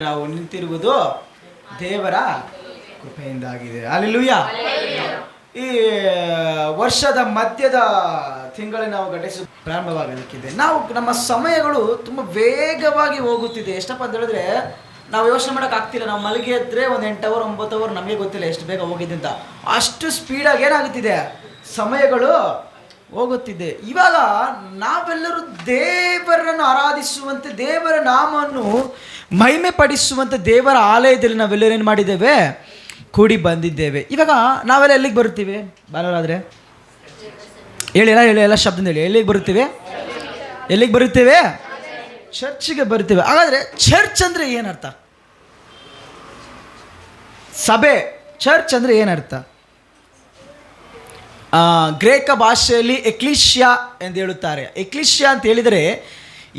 ನಾವು ನಿಂತಿರುವುದು ದೇವರ ಕೃಪೆಯಿಂದಾಗಿದೆ. ಹಲ್ಲೆಲೂಯಾ. ಈ ವರ್ಷದ ಮಧ್ಯದ ತಿಂಗಳು ನಾವು ಘಟಿಸ ಪ್ರಾರಂಭವಾಗಲಿಕ್ಕಿದೆ. ನಾವು ನಮ್ಮ ಸಮಯಗಳು ತುಂಬ ವೇಗವಾಗಿ ಹೋಗುತ್ತಿದೆ. ಎಷ್ಟಪ್ಪ ಅಂತ ಹೇಳಿದ್ರೆ ನಾವು ಯೋಚನೆ ಮಾಡೋಕ್ಕಾಗ್ತಿಲ್ಲ. ನಾವು ಮಲಗಿ ಎದ್ದರೆ ಒಂದು 8 ಅವರ್ 9 ಅವರ್ ನಮಗೆ ಗೊತ್ತಿಲ್ಲ ಎಷ್ಟು ಬೇಗ ಹೋಗಿದೆ ಅಂತ. ಅಷ್ಟು ಸ್ಪೀಡಾಗಿ ಏನಾಗುತ್ತಿದೆ, ಸಮಯಗಳು ಹೋಗುತ್ತಿದೆ. ಇವಾಗ ನಾವೆಲ್ಲರೂ ದೇವರನ್ನು ಆರಾಧಿಸುವಂತೆ, ದೇವರ ನಾಮವನ್ನು ಮಹಿಮೆ ಪಡಿಸುವಂತೆ ದೇವರ ಆಲಯದಲ್ಲಿ ನಾವೆಲ್ಲರೂ ಏನು ಮಾಡಿದ್ದೇವೆ, ಕೂಡಿ ಬಂದಿದ್ದೇವೆ. ಇವಾಗ ನಾವೆಲ್ಲ ಎಲ್ಲಿಗೆ ಬರುತ್ತೀವಿ? ಬಾಲರಾದರೆ ಹೇಳಿ, ಎಲ್ಲ ಶಬ್ದ ಹೇಳಿ. ಎಲ್ಲಿಗೆ ಬರುತ್ತೀವಿ? ಎಲ್ಲಿಗೆ ಬರುತ್ತೇವೆ? ಚರ್ಚ್ಗೆ ಬರುತ್ತೇವೆ. ಹಾಗಾದರೆ ಚರ್ಚ್ ಅಂದರೆ ಏನರ್ಥ? ಸಭೆ, ಚರ್ಚ್ ಅಂದರೆ ಏನರ್ಥ? ಗ್ರೇಕ ಭಾಷೆಯಲ್ಲಿ ಎಕ್ಲಿಷ್ಯಾ ಎಂದು ಹೇಳುತ್ತಾರೆ. ಎಕ್ಲಿಷ್ಯಾ ಅಂತ ಹೇಳಿದರೆ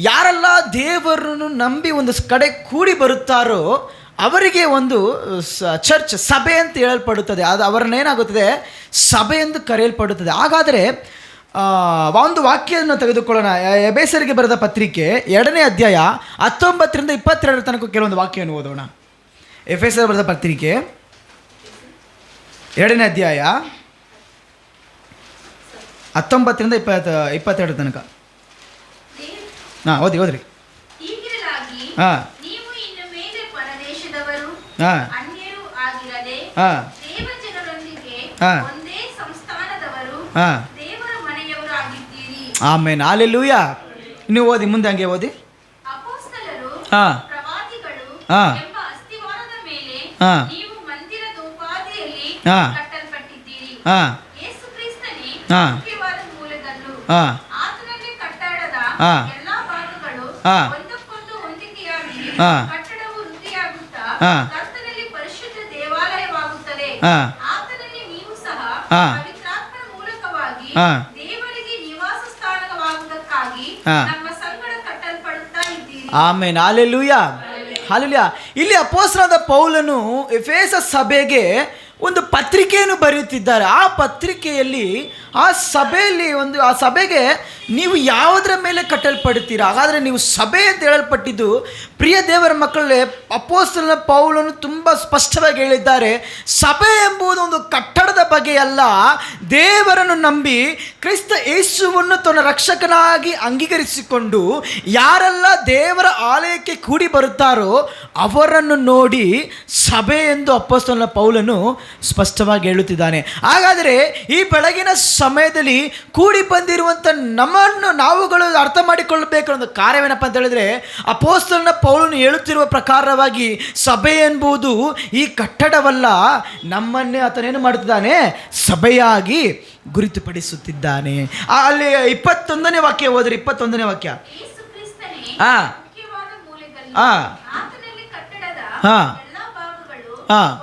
ಯಾರೆಲ್ಲ ದೇವರನ್ನು ನಂಬಿ ಒಂದು ಕಡೆ ಕೂಡಿ ಬರುತ್ತಾರೋ ಅವರಿಗೆ ಒಂದು ಚರ್ಚ್, ಸಭೆ ಅಂತ ಹೇಳಲ್ಪಡುತ್ತದೆ. ಅದು ಅವರನ್ನೇನಾಗುತ್ತದೆ, ಸಭೆ ಎಂದು ಕರೆಯಲ್ಪಡುತ್ತದೆ. ಹಾಗಾದರೆ ಒಂದು ವಾಕ್ಯವನ್ನು ತೆಗೆದುಕೊಳ್ಳೋಣ. ಎಬೇಸರಿಗೆ ಬರೆದ ಪತ್ರಿಕೆ 2ನೇ ಅಧ್ಯಾಯ 19ರಿಂದ 22 ತನಕ ಕೆಲವೊಂದು ವಾಕ್ಯವನ್ನು ಓದೋಣ. ಎಫೆಸರ್ ಬರೆದ ಪತ್ರಿಕೆ 2ನೇ ಅಧ್ಯಾಯ 19ರಿಂದ 22 ತನಕ. ಓದ್ರಿ. ಹಾಂ ಆಮೇನ್. ಹಲ್ಲೆಲೂಯಾ. ನೀವು ಓದಿ, ಮುಂದೆ ಹಂಗೆ ಓದಿ. ಹಾಂ ಹಾಂ ಹಾಂ ಹಾಂ ಹಾಂ ಹಾಂ ಆಮೆನ್. ಹಲ್ಲೆಲೂಯಾ. ಹಲ್ಲೆಲೂಯಾ. ಇಲ್ಲಿ ಅಪೊಸ್ತಲನಾದ ಪೌಲನು ಎಫೆಸ ಸಭೆಗೆ ಒಂದು ಪತ್ರಿಕೆಯನ್ನು ಬರೆಯುತ್ತಿದ್ದಾರೆ. ಆ ಪತ್ರಿಕೆಯಲ್ಲಿ ಆ ಸಭೆಗೆ ನೀವು ಯಾವುದರ ಮೇಲೆ ಕಟ್ಟಲ್ಪಡುತ್ತೀರಾ? ಹಾಗಾದರೆ ನೀವು ಸಭೆ ಅಂತ ಹೇಳಲ್ಪಟ್ಟಿದ್ದು, ಪ್ರಿಯ ದೇವರ ಮಕ್ಕಳೇ, ಅಪೊಸ್ತಲನ ಪೌಲನು ತುಂಬ ಸ್ಪಷ್ಟವಾಗಿ ಹೇಳಿದ್ದಾರೆ. ಸಭೆ ಎಂಬುದು ಒಂದು ಕಟ್ಟಡದ ಬಗ್ಗೆ ಅಲ್ಲ. ದೇವರನ್ನು ನಂಬಿ ಕ್ರಿಸ್ತ ಯೇಸುವನ್ನು ತನ್ನ ರಕ್ಷಕನಾಗಿ ಅಂಗೀಕರಿಸಿಕೊಂಡು ಯಾರೆಲ್ಲ ದೇವರ ಆಲಯಕ್ಕೆ ಕೂಡಿ ಬರುತ್ತಾರೋ ಅವರನ್ನು ನೋಡಿ ಸಭೆ ಎಂದು ಅಪೊಸ್ತಲನ ಪೌಲನು ಸ್ಪಷ್ಟವಾಗಿ ಹೇಳುತ್ತಿದ್ದಾನೆ. ಹಾಗಾದರೆ ಈ ಬೆಳಗಿನ ಸಮಯದಲ್ಲಿ ಕೂಡಿ ಬಂದಿರುವಂಥ ನಾವುಗಳು ಅರ್ಥ ಮಾಡಿಕೊಳ್ಳಬೇಕು ಅನ್ನೋ ಕಾರ್ಯವೇನಪ್ಪ ಅಂತ ಹೇಳಿದ್ರೆ, ಅಪೊಸ್ತಲನ ಪೌಲನು ಹೇಳುತ್ತಿರುವ ಪ್ರಕಾರವಾಗಿ ಸಭೆ ಎಂಬುದು ಈ ಕಟ್ಟಡವಲ್ಲ, ನಮ್ಮನ್ನೇ ಆತನೇನು ಮಾಡುತ್ತಿದ್ದಾನೆ, ಸಭೆಯಾಗಿ ಗುರುತುಪಡಿಸುತ್ತಿದ್ದಾನೆ. ಅಲ್ಲಿ 21ನೇ ವಾಕ್ಯ ಓದ್ರಿ. 21ನೇ ವಾಕ್ಯ. ಹಾಂ ಹಾಂ ಹಾಂ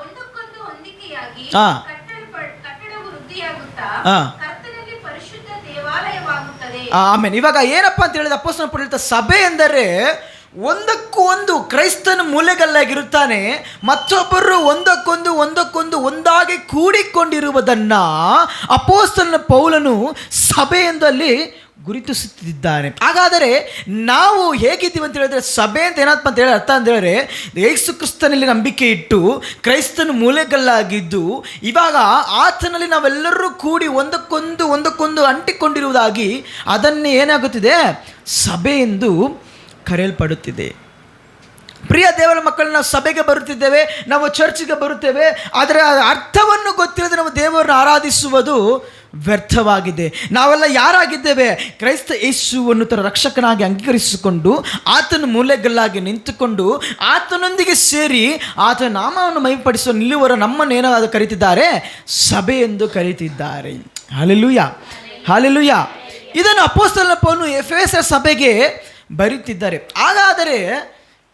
ಹಾಂ ಆಮೇಲೆ ಇವಾಗ ಏನಪ್ಪ ಅಂತ ಹೇಳಿದ ಅಪೊಸ್ತಲನ ಪೌಲ, ಸಭೆ ಎಂದರೆ ಒಂದಕ್ಕೂ ಒಂದು ಕ್ರೈಸ್ತನ ಮೂಲೆಗಲ್ಲಾಗಿರುತ್ತಾನೆ, ಮತ್ತೊಬ್ಬರು ಒಂದಕ್ಕೊಂದು ಒಂದಾಗಿ ಕೂಡಿಕೊಂಡಿರುವುದನ್ನು ಅಪೊಸ್ತಲನ ಪೌಲನು ಸಭೆ ಎಂದು ಅಲ್ಲಿ ಗುರುತಿಸುತ್ತಿದ್ದಾನೆ. ಹಾಗಾದರೆ ನಾವು ಹೇಗಿದ್ದೀವಿ ಅಂತ ಹೇಳಿದ್ರೆ, ಸಭೆ ಅಂತ ಏನಪ್ಪ ಅಂತ ಹೇಳಿ ಅರ್ಥ ಅಂತ ಹೇಳಿದ್ರೆ, ಯೇಸು ಕ್ರಿಸ್ತನಲ್ಲಿ ನಂಬಿಕೆ ಇಟ್ಟು ಕ್ರೈಸ್ತನ ಮೂಲೆಗಲ್ಲಾಗಿದ್ದು ಇವಾಗ ಆತನಲ್ಲಿ ನಾವೆಲ್ಲರೂ ಕೂಡಿ ಒಂದಕ್ಕೊಂದು ಅಂಟಿಕೊಂಡಿರುವುದಾಗಿ ಅದನ್ನೇ ಏನಾಗುತ್ತಿದೆ, ಸಭೆ ಎಂದು ಕರೆಯಲ್ಪಡುತ್ತಿದೆ. ಪ್ರಿಯ ದೇವರ ಮಕ್ಕಳು, ನಾವು ಸಭೆಗೆ ಬರುತ್ತಿದ್ದೇವೆ, ನಾವು ಚರ್ಚಿಗೆ ಬರುತ್ತೇವೆ, ಆದರೆ ಅರ್ಥವನ್ನು ಗೊತ್ತಿಲ್ಲದೆ ನಾವು ದೇವರನ್ನು ಆರಾಧಿಸುವುದು ವ್ಯರ್ಥವಾಗಿದೆ. ನಾವೆಲ್ಲ ಯಾರಾಗಿದ್ದೇವೆ? ಕ್ರೈಸ್ತ ಯೇಸುವನ್ನು ತನ್ನ ರಕ್ಷಕನಾಗಿ ಅಂಗೀಕರಿಸಿಕೊಂಡು ಆತನ ಮೂಲೆಗಲ್ಲಾಗಿ ನಿಂತುಕೊಂಡು ಆತನೊಂದಿಗೆ ಸೇರಿ ಆತನ ನಾಮವನ್ನು ಮಹಿಮೆಪಡಿಸುವ ನಿಲ್ಲುವರ ನಮ್ಮನ್ನೇನಾದರೂ ಕರೀತಿದ್ದಾರೆ, ಸಭೆ ಎಂದು ಕರೀತಿದ್ದಾರೆ. Hallelujah, hallelujah. ಇದನ್ನು ಅಪೊಸ್ತಲನ ಪೌಲನು ಎಫೆಸ ಸಭೆಗೆ ಬರೆಯುತ್ತಿದ್ದಾರೆ. ಹಾಗಾದರೆ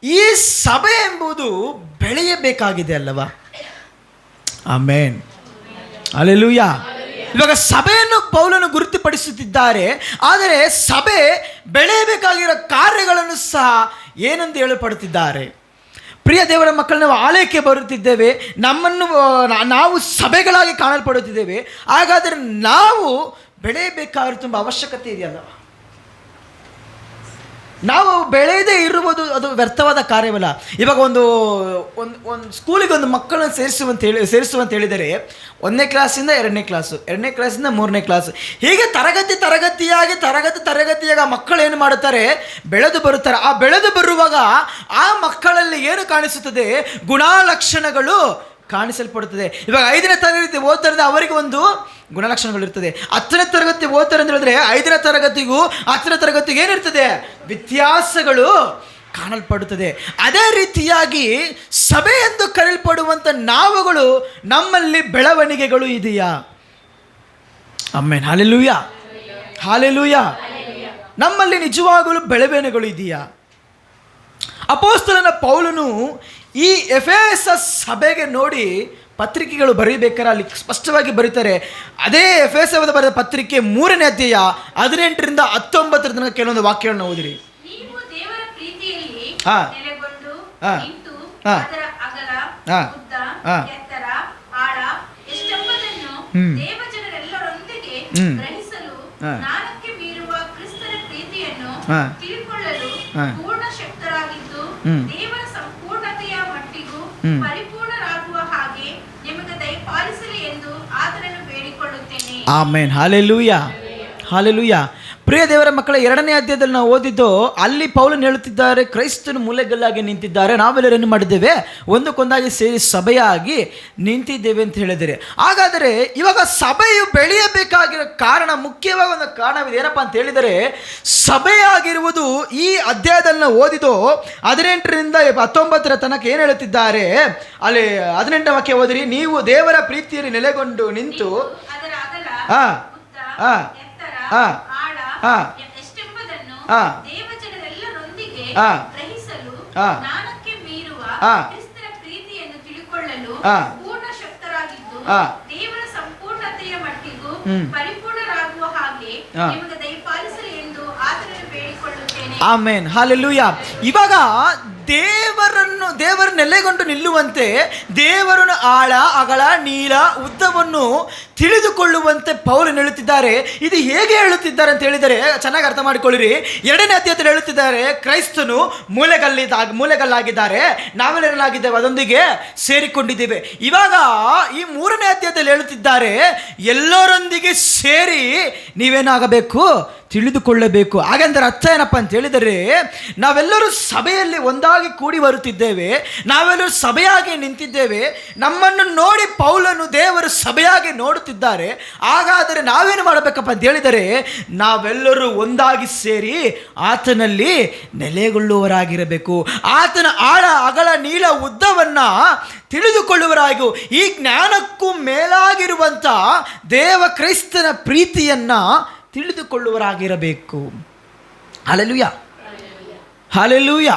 ಈ ಸಭೆ ಎಂಬುದು ಬೆಳೆಯಬೇಕಾಗಿದೆ ಅಲ್ಲವಾ? ಆಮೇನ್, ಹಲ್ಲೆಲೂಯಾ. ಇವಾಗ ಸಭೆಯನ್ನು ಪೌಲನು ಗುರುತುಪಡಿಸುತ್ತಿದ್ದಾರೆ. ಆದರೆ ಸಭೆ ಬೆಳೆಯಬೇಕಾಗಿರೋ ಕಾರ್ಯಗಳನ್ನು ಸಹ ಏನೆಂದು ಹೇಳಲ್ಪಡುತ್ತಿದ್ದಾರೆ. ಪ್ರಿಯ ದೇವರ ಮಕ್ಕಳು, ನಾವು ಆಲಯಕ್ಕೆ ಬರುತ್ತಿದ್ದೇವೆ, ನಾವು ಸಭೆಗಳಾಗಿ ಕಾಣಲ್ಪಡುತ್ತಿದ್ದೇವೆ. ಹಾಗಾದರೆ ನಾವು ಬೆಳೆಯಬೇಕಾಗಿರೋ ತುಂಬ ಅವಶ್ಯಕತೆ ಇದೆಯಲ್ಲ? ನಾವು ಬೆಳೆಯದೇ ಇರುವುದು ಅದು ವ್ಯರ್ಥವಾದ ಕಾರ್ಯವಲ್ಲ. ಇವಾಗ ಒಂದು ಸ್ಕೂಲಿಗೆ ಒಂದು ಮಕ್ಕಳನ್ನು ಸೇರಿಸುವಂತ ಹೇಳಿದರೆ 1ನೇ ಕ್ಲಾಸಿಂದ 2ನೇ ಕ್ಲಾಸು, 2ನೇ ಕ್ಲಾಸಿಂದ 3ನೇ ಕ್ಲಾಸು, ಹೀಗೆ ತರಗತಿಯಾಗಿ ಆ ಮಕ್ಕಳು ಏನು ಮಾಡುತ್ತಾರೆ, ಬೆಳೆದು ಬರುತ್ತಾರೆ. ಆ ಬೆಳೆದು ಬರುವಾಗ ಆ ಮಕ್ಕಳಲ್ಲಿ ಏನು ಕಾಣಿಸುತ್ತದೆ, ಗುಣಲಕ್ಷಣಗಳು ಕಾಣಿಸಲ್ಪಡುತ್ತದೆ. ಇವಾಗ 5ನೇ ತರಗತಿ ಓದ್ತಾರೆ, ಅವರಿಗೆ ಒಂದು ಗುಣಲಕ್ಷಣಗಳಿರ್ತದೆ. 10ನೇ ತರಗತಿ ಓದ್ತಾರೆ ಅಂತ ಹೇಳಿದ್ರೆ 5ನೇ ತರಗತಿಗೂ 10ನೇ ತರಗತಿಗೂ ಏನಿರ್ತದೆ, ವ್ಯತ್ಯಾಸಗಳು ಕಾಣಲ್ಪಡುತ್ತದೆ. ಅದೇ ರೀತಿಯಾಗಿ ಸಭೆ ಎಂದು ಕರೆಯಲ್ಪಡುವಂಥ ನಾವುಗಳು, ನಮ್ಮಲ್ಲಿ ಬೆಳವಣಿಗೆಗಳು ಇದೆಯಾ? Amen, hallelujah, hallelujah. ನಮ್ಮಲ್ಲಿ ನಿಜವಾಗಲೂ ಬೆಳವಣಿಗೆಗಳು ಇದೆಯಾ? ಅಪೊಸ್ತಲನ ಪೌಲನು ಈ ಎಫೆಸ ಸಭೆಗೆ ನೋಡಿ ಪತ್ರಿಕೆಗಳು ಬರೀಬೇಕಾದ್ರೆ ಅಲ್ಲಿ ಸ್ಪಷ್ಟವಾಗಿ ಬರೀತಾರೆ. ಅದೇ ಎಫೆಸದ ಬರೆದ ಪತ್ರಿಕೆ 3ನೇ ಅಧ್ಯಾಯ 18ರಿಂದ 19 ತನಕ ಕೆಲವೊಂದು ವಾಕ್ಯಗಳನ್ನು ಓದಿರಿ. Amen, hallelujah, hallelujah. ಪ್ರಿಯ ದೇವರ ಮಕ್ಕಳ, 2ನೇ ಅಧ್ಯಾಯದಲ್ಲಿ ನಾವು ಓದಿದ್ದು, ಅಲ್ಲಿ ಪೌಲನು ಹೇಳುತ್ತಿದ್ದಾರೆ, ಕ್ರೈಸ್ತನು ಮೂಲೆಗಲ್ಲಾಗಿ ನಿಂತಿದ್ದಾರೆ, ನಾವೆಲ್ಲರೂ ಏನು ಮಾಡಿದ್ದೇವೆ, ಒಂದಕ್ಕೊಂದಾಗಿ ಸೇರಿ ಸಭೆಯಾಗಿ ನಿಂತಿದ್ದೇವೆ ಅಂತ ಹೇಳಿದರೆ. ಹಾಗಾದರೆ ಇವಾಗ ಸಭೆಯು ಬೆಳೆಯಬೇಕಾಗಿರೋ ಕಾರಣ, ಮುಖ್ಯವಾಗಿ ಒಂದು ಕಾರಣವಿದೆ. ಏನಪ್ಪ ಅಂತ ಹೇಳಿದರೆ, ಸಭೆಯಾಗಿರುವುದು ಈ ಅಧ್ಯಾಯದಲ್ಲಿ ನಾವು ಓದಿದ್ದು 18ರಿಂದ 19 ತನಕ ಏನು ಹೇಳುತ್ತಿದ್ದಾರೆ, ಅಲ್ಲಿ 18ನೇ ವಾಕ್ಯ ಓದಿರಿ. ನೀವು ದೇವರ ಪ್ರೀತಿಯಲ್ಲಿ ನೆಲೆಗೊಂಡು ನಿಂತು ಆಮೆನ್, ಹಲ್ಲೆಲೂಯಾ. ಇವಾಗ ದೇವರ ನೆಲೆಗೊಂಡು ನಿಲ್ಲುವಂತೆ, ದೇವರನ್ನು ಆಳ ಅಗಲ ನೀಳ ಉದ್ದವನ್ನು ತಿಳಿದುಕೊಳ್ಳುವಂತೆ ಪೌಲನು ಹೇಳುತ್ತಿದ್ದಾರೆ. ಇದು ಹೇಗೆ ಹೇಳುತ್ತಿದ್ದಾರೆ ಅಂತ ಹೇಳಿದರೆ ಚೆನ್ನಾಗಿ ಅರ್ಥ ಮಾಡಿಕೊಳ್ಳಿರಿ. 2ನೇ ಅಧ್ಯಾಯದಲ್ಲಿ ಹೇಳುತ್ತಿದ್ದಾರೆ, ಕ್ರೈಸ್ತನು ಮೂಲೆಗಲ್ಲಾಗಿದ್ದಾರೆ, ನಾವೆಲ್ಲರಾಗಿದ್ದೇವೆ, ಅದೊಂದಿಗೆ ಸೇರಿಕೊಂಡಿದ್ದೇವೆ. ಇವಾಗ ಈ 3ನೇ ಅಧ್ಯಾಯದಲ್ಲಿ ಹೇಳುತ್ತಿದ್ದಾರೆ, ಎಲ್ಲರೊಂದಿಗೆ ಸೇರಿ ನೀವೇನಾಗಬೇಕು, ತಿಳಿದುಕೊಳ್ಳಬೇಕು. ಹಾಗೆಂದರೆ ಅರ್ಥ ಏನಪ್ಪ ಅಂತ ಹೇಳಿದರೆ, ನಾವೆಲ್ಲರೂ ಸಭೆಯಲ್ಲಿ ಒಂದಾಗಿ ಕೂಡಿ ಬರುತ್ತಿದ್ದೇವೆ, ನಾವೆಲ್ಲರೂ ಸಭೆಯಾಗಿ ನಿಂತಿದ್ದೇವೆ. ನಮ್ಮನ್ನು ನೋಡಿ ಪೌಲನು ದೇವರು ಸಭೆಯಾಗಿ ನೋಡುತ್ತಿದ್ದಾರೆ. ಹಾಗಾದರೆ ನಾವೇನು ಮಾಡಬೇಕಪ್ಪ ಅಂತ ಹೇಳಿದರೆ, ನಾವೆಲ್ಲರೂ ಒಂದಾಗಿ ಸೇರಿ ಆತನಲ್ಲಿ ನೆಲೆಗೊಳ್ಳುವವರಾಗಿರಬೇಕು. ಆತನ ಆಳ ಅಗಲ ನೀಳ ಉದ್ದವನ್ನು ತಿಳಿದುಕೊಳ್ಳುವರಾಗಿ, ಈ ಜ್ಞಾನಕ್ಕೂ ಮೇಲಾಗಿರುವಂಥ ದೇವ ಕ್ರೈಸ್ತನ ಪ್ರೀತಿಯನ್ನು ತಿಳಿದುಕೊಳ್ಳುವರಾಗಿರಬೇಕು. Hallelujah, hallelujah.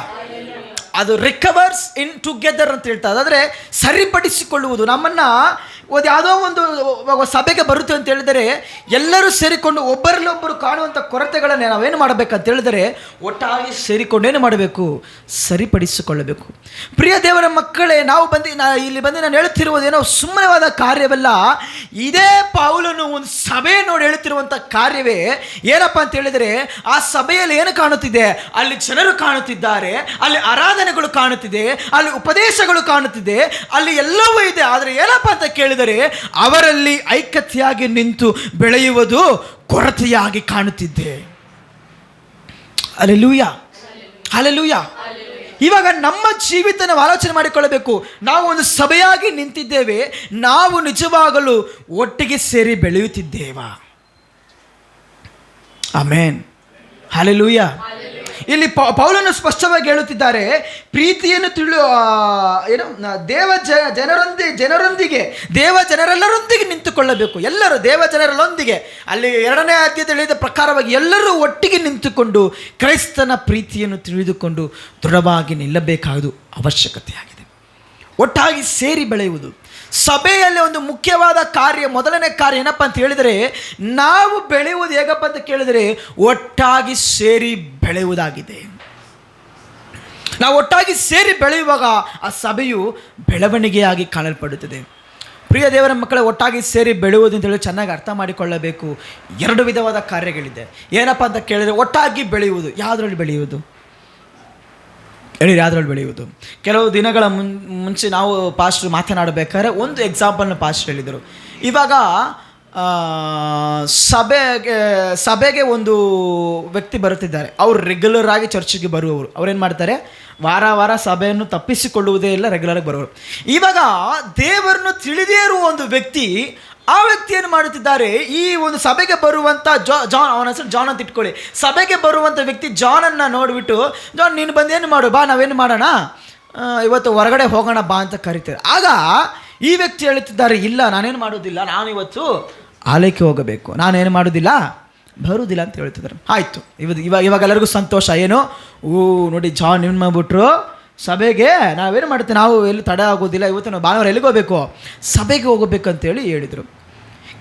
ಅದು ರಿಕವರ್ಸ್ ಇನ್ ಟುಗೆದರ್ ಅಂತ ಹೇಳ್ತಾರೆ. ಆದರೆ ಸರಿಪಡಿಸಿಕೊಳ್ಳುವುದು. ನಮ್ಮನ್ನು ಯಾವುದೋ ಒಂದು ಸಭೆಗೆ ಬರುತ್ತೆ ಅಂತ ಹೇಳಿದರೆ, ಎಲ್ಲರೂ ಸೇರಿಕೊಂಡು ಒಬ್ಬರಲ್ಲೊಬ್ಬರು ಕಾಣುವಂಥ ಕೊರತೆಗಳನ್ನು ನಾವೇನು ಮಾಡಬೇಕಂತ ಹೇಳಿದರೆ, ಒಟ್ಟಾಗಿ ಸೇರಿಕೊಂಡೇನು ಮಾಡಬೇಕು, ಸರಿಪಡಿಸಿಕೊಳ್ಳಬೇಕು. ಪ್ರಿಯ ದೇವರ ಮಕ್ಕಳೇ, ಇಲ್ಲಿ ಬಂದು ನಾನು ಹೇಳುತ್ತಿರುವುದೇನೋ ಸುಮ್ಮನೆವಾದ ಕಾರ್ಯವಲ್ಲ. ಇದೇ ಪೌಲನು ಒಂದು ಸಭೆ ನೋಡಿ ಹೇಳುತ್ತಿರುವಂಥ ಕಾರ್ಯವೇ. ಏನಪ್ಪ ಅಂತ ಹೇಳಿದರೆ, ಆ ಸಭೆಯಲ್ಲಿ ಏನು ಕಾಣುತ್ತಿದೆ, ಅಲ್ಲಿ ಜನರು ಕಾಣುತ್ತಿದ್ದಾರೆ, ಅಲ್ಲಿ ಆರಾಧನೆಗಳು ಕಾಣುತ್ತಿದೆ, ಅಲ್ಲಿ ಉಪದೇಶಗಳು ಕಾಣುತ್ತಿದೆ, ಅಲ್ಲಿ ಎಲ್ಲವೂ ಇದೆ. ಆದರೆ ಏನಪ್ಪ ಅಂತ ಕೇಳಿದರೆ, ಅವರಲ್ಲಿ ಐಕ್ಯತೆಯಾಗಿ ನಿಂತು ಬೆಳೆಯುವುದು ಕೊರತೆಯಾಗಿ ಕಾಣುತ್ತಿದ್ದೆ. Hallelujah, hallelujah. ಇವಾಗ ನಮ್ಮ ಜೀವಿತ ನಾವು ಆಲೋಚನೆ ಮಾಡಿಕೊಳ್ಳಬೇಕು. ನಾವು ಒಂದು ಸಭೆಯಾಗಿ ನಿಂತಿದ್ದೇವೆ, ನಾವು ನಿಜವಾಗಲೂ ಒಟ್ಟಿಗೆ ಸೇರಿ ಬೆಳೆಯುತ್ತಿದ್ದೇವಾ? Amen, hallelujah. ಇಲ್ಲಿ ಪೌಲನು ಸ್ಪಷ್ಟವಾಗಿ ಹೇಳುತ್ತಿದ್ದಾರೆ, ಪ್ರೀತಿಯನ್ನು ಜನರೆಲ್ಲರೊಂದಿಗೆ ನಿಂತುಕೊಳ್ಳಬೇಕು. ಎಲ್ಲರೂ ಜನರಲ್ಲೊಂದಿಗೆ, ಅಲ್ಲಿ 2ನೇ ಅಧ್ಯಾಯದಲ್ಲಿ ಹೇಳಿದ ಪ್ರಕಾರವಾಗಿ ಎಲ್ಲರೂ ಒಟ್ಟಿಗೆ ನಿಂತುಕೊಂಡು ಕ್ರೈಸ್ತನ ಪ್ರೀತಿಯನ್ನು ತಿಳಿದುಕೊಂಡು ದೃಢವಾಗಿ ನಿಲ್ಲಬೇಕಾಗುವುದು ಅವಶ್ಯಕತೆಯಾಗಿದೆ. ಒಟ್ಟಾಗಿ ಸೇರಿ ಬೆಳೆಯುವುದು ಸಭೆಯಲ್ಲಿ ಒಂದು ಮುಖ್ಯವಾದ ಕಾರ್ಯ. ಮೊದಲನೇ ಕಾರ್ಯ ಏನಪ್ಪ ಅಂತ ಹೇಳಿದರೆ, ನಾವು ಬೆಳೆಯುವುದು ಹೇಗಪ್ಪ ಅಂತ ಕೇಳಿದರೆ, ಒಟ್ಟಾಗಿ ಸೇರಿ ಬೆಳೆಯುವುದಾಗಿದೆ. ನಾವು ಒಟ್ಟಾಗಿ ಸೇರಿ ಬೆಳೆಯುವಾಗ ಆ ಸಭೆಯು ಬೆಳವಣಿಗೆಯಾಗಿ ಕಾಣಲ್ಪಡುತ್ತದೆ. ಪ್ರಿಯ ದೇವರ ಮಕ್ಕಳೇ, ಒಟ್ಟಾಗಿ ಸೇರಿ ಬೆಳೆಯುವುದು ಅಂತ ಹೇಳಿ ಚೆನ್ನಾಗಿ ಅರ್ಥ ಮಾಡಿಕೊಳ್ಳಬೇಕು. 2 ವಿಧವಾದ ಕಾರ್ಯಗಳಿದೆ. ಏನಪ್ಪ ಅಂತ ಕೇಳಿದರೆ, ಒಟ್ಟಾಗಿ ಬೆಳೆಯುವುದು. ಯಾವುದರಲ್ಲಿ ಬೆಳೆಯುವುದು? ಹೇಳಿರಿ ಅದರಲ್ಲಿ ಬೆಳೆಯುವುದು. ಕೆಲವು ದಿನಗಳ ಮುಂಚೆ ನಾವು ಪಾಸ್ಟ್ರು ಮಾತನಾಡಬೇಕಾದ್ರೆ ಒಂದು ಎಕ್ಸಾಂಪಲ್ನ ಪಾಸ್ಟ್ರು ಹೇಳಿದರು. ಇವಾಗ ಸಭೆಗೆ ಒಂದು ವ್ಯಕ್ತಿ ಬರುತ್ತಿದ್ದಾರೆ. ಅವರು ರೆಗ್ಯುಲರ್ ಆಗಿ ಚರ್ಚಿಗೆ ಬರುವವರು. ಅವ್ರೇನು ಮಾಡ್ತಾರೆ, ವಾರ ಸಭೆಯನ್ನು ತಪ್ಪಿಸಿಕೊಳ್ಳುವುದೇ ಇಲ್ಲ, ರೆಗ್ಯುಲರಾಗಿ ಬರುವರು. ಇವಾಗ ದೇವರನ್ನು ತಿಳಿದೇ ಇರುವ ಒಂದು ವ್ಯಕ್ತಿ, ಆ ವ್ಯಕ್ತಿ ಏನು ಮಾಡುತ್ತಿದ್ದಾರೆ, ಈ ಒಂದು ಸಭೆಗೆ ಬರುವಂಥ ಜಾನ್, ಅವನ ಹೆಸರು ಜಾನ್ ಅಂತ ಇಟ್ಕೊಳ್ಳಿ. ಸಭೆಗೆ ಬರುವಂಥ ವ್ಯಕ್ತಿ ಜಾನನ್ನು ನೋಡಿಬಿಟ್ಟು, ಜಾನ್ ನೀನು ಬಂದೇನು ಮಾಡು, ಬಾ ನಾವೇನು ಮಾಡೋಣ, ಇವತ್ತು ಹೊರಗಡೆ ಹೋಗೋಣ ಬಾ ಅಂತ ಕರಿತಾರೆ. ಆಗ ಈ ವ್ಯಕ್ತಿ ಹೇಳುತ್ತಿದ್ದಾರೆ, ಇಲ್ಲ ನಾನೇನು ಮಾಡೋದಿಲ್ಲ, ನಾನಿವತ್ತು ಆಲಯಕ್ಕೆ ಹೋಗಬೇಕು, ನಾನೇನು ಮಾಡೋದಿಲ್ಲ, ಬರುವುದಿಲ್ಲ ಅಂತ ಹೇಳ್ತಿದ್ದಾರೆ. ಆಯಿತು, ಇವಾಗ ಎಲ್ಲರಿಗೂ ಸಂತೋಷ. ಏನು, ನೋಡಿ ಜಾನ್ ಏನು ಮಾಡಿಬಿಟ್ರು, ಸಭೆಗೆ ನಾವೇನು ಮಾಡ್ತೇವೆ, ನಾವು ಎಲ್ಲಿ ತಡೆ ಆಗೋದಿಲ್ಲ, ಇವತ್ತು ನಾವು ಭಾನುವಾರ ಎಲ್ಲಿಗೆ ಹೋಗಬೇಕು, ಸಭೆಗೆ ಹೋಗಬೇಕಂತೇಳಿ ಹೇಳಿದರು.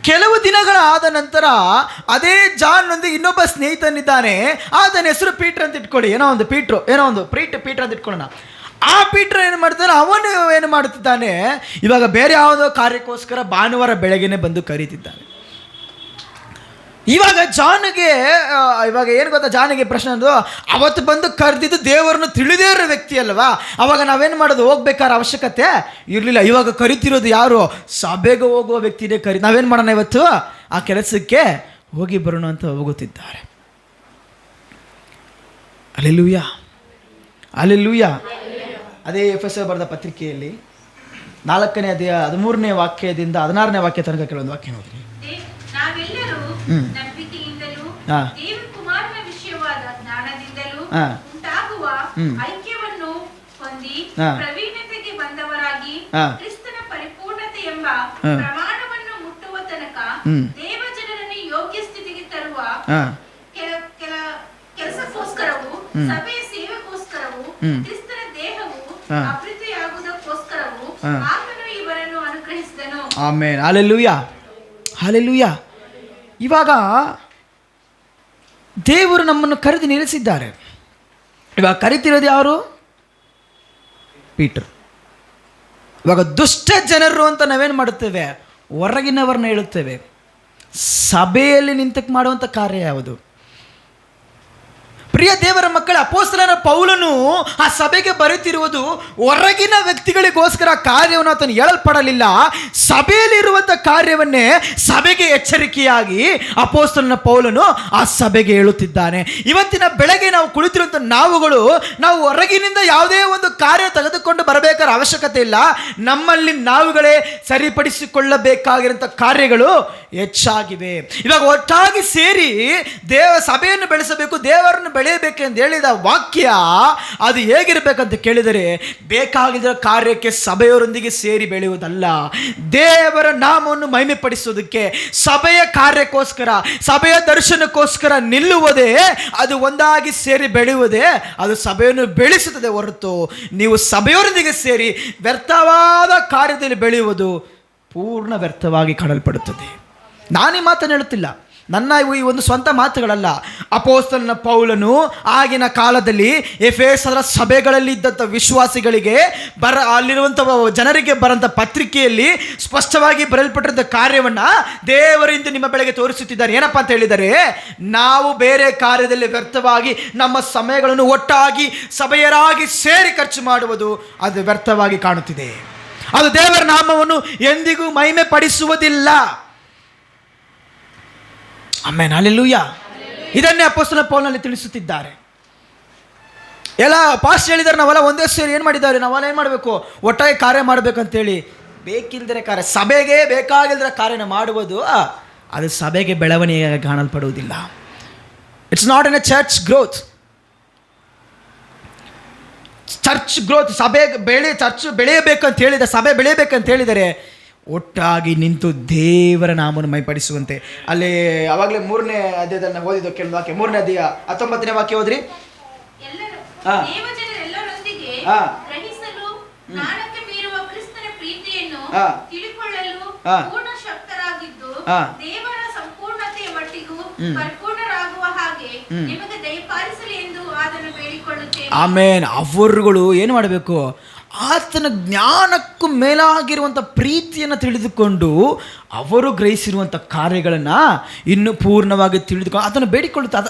ಕೆಲವು ದಿನಗಳಾದ ನಂತರ ಅದೇ ಜಾನ್ನೊಂದಿಗೆ ಇನ್ನೊಬ್ಬ ಸ್ನೇಹಿತನಿದ್ದಾನೆ. ಆತನ ಹೆಸರು ಪೀಟ್ರ್ ಅಂತ ಇಟ್ಕೊಳ್ಳಿ, ಏನೋ ಒಂದು ಪೀಟ್ರ್ ಅಂತ ಇಟ್ಕೊಳ್ಳೋಣ. ಆ ಪೀಟ್ರ್ ಏನು ಮಾಡ್ತಾನೆ, ಅವನು ಏನು ಮಾಡುತ್ತಿದ್ದಾನೆ, ಇವಾಗ ಬೇರೆ ಯಾವುದೋ ಕಾರ್ಯಕ್ಕೋಸ್ಕರ ಭಾನುವಾರ ಬೆಳಗ್ಗೆನೆ ಬಂದು ಕರೀತಿದ್ದಾನೆ. ಇವಾಗ ಜಾನಿಗೆ ಏನು ಗೊತ್ತಾ, ಜಾನಿಗೆ ಪ್ರಶ್ನೆ ಅಂದು, ಅವತ್ತು ಬಂದು ಕರೆದಿದ್ದು ದೇವರನ್ನು ತಿಳಿದೇ ಇರೋ ವ್ಯಕ್ತಿ ಅಲ್ವಾ, ಅವಾಗ ನಾವೇನು ಮಾಡೋದು, ಹೋಗ್ಬೇಕಾದ ಅವಶ್ಯಕತೆ ಇರಲಿಲ್ಲ. ಇವಾಗ ಕರಿತಿರೋದು ಯಾರು, ಸಭೆಗೆ ಹೋಗುವ ವ್ಯಕ್ತಿನೇ ನಾವೇನು ಮಾಡೋಣ, ಇವತ್ತು ಆ ಕೆಲಸಕ್ಕೆ ಹೋಗಿ ಬರೋಣ ಅಂತ ಹೋಗುತ್ತಿದ್ದಾರೆ. Alleluia, alleluia. ಅದೇ ಎಫೆಸರ್ ಬರೆದ ಪತ್ರಿಕೆಯಲ್ಲಿ 4ನೇ ಅಧ್ಯಾಯ 13ನೇ ವಾಕ್ಯದಿಂದ 16ನೇ ವಾಕ್ಯ ತನಕ ಕೆಲವೊಂದು ವಾಕ್ಯ ನೋಡ್ರಿ. ನಾವೆಲ್ಲರೂ ನಂಬಿಕೆಯಿಂದಲೂ ದೇವಕುಮಾರನ ವಿಷಯವಾದ ಜ್ಞಾನದಿಂದಲೂ ಉಂಟಾಗುವ ಐಕ್ಯವನ್ನು ಹೊಂದಿ ಪ್ರವೀಣತೆಗೆ ಬಂದವರಾಗಿ ಕ್ರಿಸ್ತನ ಪರಿಪೂರ್ಣತೆ ಎಂಬ ಪ್ರಮಾಣವನ್ನು ಮುಟ್ಟುವ ತನಕ ದೇವಜನರನ್ನು ಯೋಗ್ಯ ಸ್ಥಿತಿಗೆ ತರುವ ಕೆಲಸಕ್ಕೋಸ್ಕರವೂ ಸಭೆಯ ಸೇವೆಗೋಸ್ಕರವೂ ಕ್ರಿಸ್ತನ ದೇಹವು ಅಭಿವೃದ್ಧಿಯಾಗುವುದಕ್ಕೋಸ್ಕರವೂ ಆತನು ಇವರನ್ನು ಅನುಗ್ರಹಿಸಿದನು. ಆಮೆನ್. Hallelujah, hallelujah. ಇವಾಗ ದೇವರು ನಮ್ಮನ್ನು ಕರೆದು ನಿಲ್ಲಿಸಿದ್ದಾರೆ. ಇವಾಗ ಕರಿತಿರೋದು ಯಾರು, ಪೀಟರ್. ಇವಾಗ ದುಷ್ಟ ಜನರು ಅಂತ ನಾವೇನು ಮಾಡುತ್ತೇವೆ, ಹೊರಗಿನವರನ್ನ ಹೇಳುತ್ತೇವೆ. ಸಭೆಯಲ್ಲಿ ನಿಂತಕ್ಕೆ ಮಾಡುವಂಥ ಕಾರ್ಯ ಯಾವುದು? ಪ್ರಿಯ ದೇವರ ಮಕ್ಕಳ, ಅಪೊಸ್ತಲನ ಪೌಲನು ಆ ಸಭೆಗೆ ಬರುತ್ತಿರುವುದು ಹೊರಗಿನ ವ್ಯಕ್ತಿಗಳಿಗೋಸ್ಕರ ಕಾರ್ಯವನ್ನು ಆತನು ಹೇಳಲ್ಪಡಲಿಲ್ಲ. ಸಭೆಯಲ್ಲಿರುವಂಥ ಕಾರ್ಯವನ್ನೇ ಸಭೆಗೆ ಎಚ್ಚರಿಕೆಯಾಗಿ ಅಪೊಸ್ತಲನ ಪೌಲನು ಆ ಸಭೆಗೆ ಹೇಳುತ್ತಿದ್ದಾನೆ. ಇವತ್ತಿನ ಬೆಳಗ್ಗೆ ನಾವು ಕುಳಿತಿರುವಂಥ ನಾವು ಹೊರಗಿನಿಂದ ಯಾವುದೇ ಒಂದು ಕಾರ್ಯ ತೆಗೆದುಕೊಂಡು ಬರಬೇಕಾದ ಅವಶ್ಯಕತೆ ಇಲ್ಲ. ನಮ್ಮಲ್ಲಿ ನಾವುಗಳೇ ಸರಿಪಡಿಸಿಕೊಳ್ಳಬೇಕಾಗಿರುವಂಥ ಕಾರ್ಯಗಳು ಹೆಚ್ಚಾಗಿವೆ. ಇವಾಗ ಒಟ್ಟಾಗಿ ಸೇರಿ ಸಭೆಯನ್ನು ಬೆಳೆಸಬೇಕು, ದೇವರನ್ನು ಬೆಳೆಯಬೇಕೆಂದು ಹೇಳಿದ ವಾಕ್ಯ ಅದು ಹೇಗಿರಬೇಕಂತ ಕೇಳಿದರೆ, ಬೇಕಾಗಿದ್ದ ಕಾರ್ಯಕ್ಕೆ ಸಭೆಯವರೊಂದಿಗೆ ಸೇರಿ ಬೆಳೆಯುವುದಲ್ಲ, ದೇವರ ನಾಮವನ್ನು ಮಹಿಮೆಪಡಿಸುವುದಕ್ಕೆ, ಸಭೆಯ ಕಾರ್ಯಕ್ಕೋಸ್ಕರ, ಸಭೆಯ ದರ್ಶನಕ್ಕೋಸ್ಕರ ನಿಲ್ಲುವುದೇ, ಅದು ಒಂದಾಗಿ ಸೇರಿ ಬೆಳೆಯುವುದೇ ಅದು ಸಭೆಯನ್ನು ಬೆಳೆಸುತ್ತದೆ ಹೊರತು ನೀವು ಸಭೆಯವರೊಂದಿಗೆ ಸೇರಿ ವ್ಯರ್ಥವಾದ ಕಾರ್ಯದಲ್ಲಿ ಬೆಳೆಯುವುದು ಪೂರ್ಣ ವ್ಯರ್ಥವಾಗಿ ಕಾಣಲ್ಪಡುತ್ತದೆ. ನಾನೀ ಮಾತನ್ನು ಹೇಳುತ್ತಿಲ್ಲ, ನನ್ನ ಈ ಒಂದು ಸ್ವಂತ ಮಾತುಗಳಲ್ಲ. ಅಪೊಸ್ತಲನ ಪೌಲನು ಆಗಿನ ಕಾಲದಲ್ಲಿ ಎಫೆಸದ ಸಭೆಗಳಲ್ಲಿ ಇದ್ದಂಥ ವಿಶ್ವಾಸಿಗಳಿಗೆ ಅಲ್ಲಿರುವಂಥ ಜನರಿಗೆ ಬರೋಂಥ ಪತ್ರಿಕೆಯಲ್ಲಿ ಸ್ಪಷ್ಟವಾಗಿ ಬರೆಯಲ್ಪಟ್ಟಿದ್ದ ಕಾರ್ಯವನ್ನು ದೇವರಿಂದ ನಿಮ್ಮ ಬೆಳಗ್ಗೆ ತೋರಿಸುತ್ತಿದ್ದಾರೆ. ಏನಪ್ಪ ಅಂತ ಹೇಳಿದರೆ, ನಾವು ಬೇರೆ ಕಾರ್ಯದಲ್ಲಿ ವ್ಯರ್ಥವಾಗಿ ನಮ್ಮ ಸಮಯಗಳನ್ನು ಒಟ್ಟಾಗಿ ಸಭೆಯರಾಗಿ ಸೇರಿ ಖರ್ಚು ಮಾಡುವುದು ಅದು ವ್ಯರ್ಥವಾಗಿ ಕಾಣುತ್ತಿದೆ. ಅದು ದೇವರ ನಾಮವನ್ನು ಎಂದಿಗೂ ಮಹಿಮೆ ಪಡಿಸುವುದಿಲ್ಲ. Amen, hallelujah. ಇದನ್ನೇ ಅಪೊಸ್ತಲನ ಪೌಲನಲ್ಲಿ ತಿಳಿಸುತ್ತಿದ್ದಾರೆ. ಎಲ್ಲ ಪಾಸ್ಟ್ ಹೇಳಿದ್ದಾರೆ, ನಾವೆಲ್ಲ ಒಂದೇ ಸೇರಿ ಏನು ಮಾಡಿದ್ದಾರೆ, ನಾವೆಲ್ಲ ಏನು ಮಾಡಬೇಕು, ಒಟ್ಟಾಗಿ ಕಾರ್ಯ ಮಾಡಬೇಕಂತೇಳಿ. ಬೇಕಿಲ್ಲದರೆ ಕಾರ್ಯ, ಸಭೆಗೆ ಬೇಕಾಗಿಲ್ಲದ ಕಾರ್ಯನ ಮಾಡುವುದು ಅದು ಸಭೆಗೆ ಬೆಳವಣಿಗೆ ಕಾಣಲ್ಪಡುವುದಿಲ್ಲ. It's not in a church growth. Church growth, church ಬೆಳೆಯಬೇಕಂತ ಹೇಳಿದರೆ, ಸಭೆ ಬೆಳೆಯಬೇಕಂತ ಹೇಳಿದರೆ ಒಟ್ಟಾಗಿ ನಿಂತು ದೇವರ ನಾಮವನ್ನು ಮೈಪಡಿಸುವಂತೆ. ಅಲ್ಲಿ ಅವಾಗಲೇ 3ನೇ ಅಧ್ಯಾಯದಲ್ಲಿ ನಾವು ಓದಿದ್ದು ಕೆಲವು ವಾಕ್ಯ, 3ನೇ ಅಧ್ಯಾಯ 19ನೇ ವಾಕ್ಯ ಓದ್ರಿ. ಆಮೇನ್. ಅವರುಗಳು ಏನು ಮಾಡಬೇಕು, ಆತನ ಜ್ಞಾನಕ್ಕೂ ಮೇಲಾಗಿರುವಂಥ ಪ್ರೀತಿಯನ್ನು ತಿಳಿದುಕೊಂಡು ಅವರು ಗ್ರಹಿಸಿರುವಂಥ ಕಾರ್ಯಗಳನ್ನು ಇನ್ನೂ ಪೂರ್ಣವಾಗಿ ತಿಳಿದುಕೊಂಡು ಅದನ್ನು ಬೇಡಿಕೊಳ್ಳುತ್ತಾ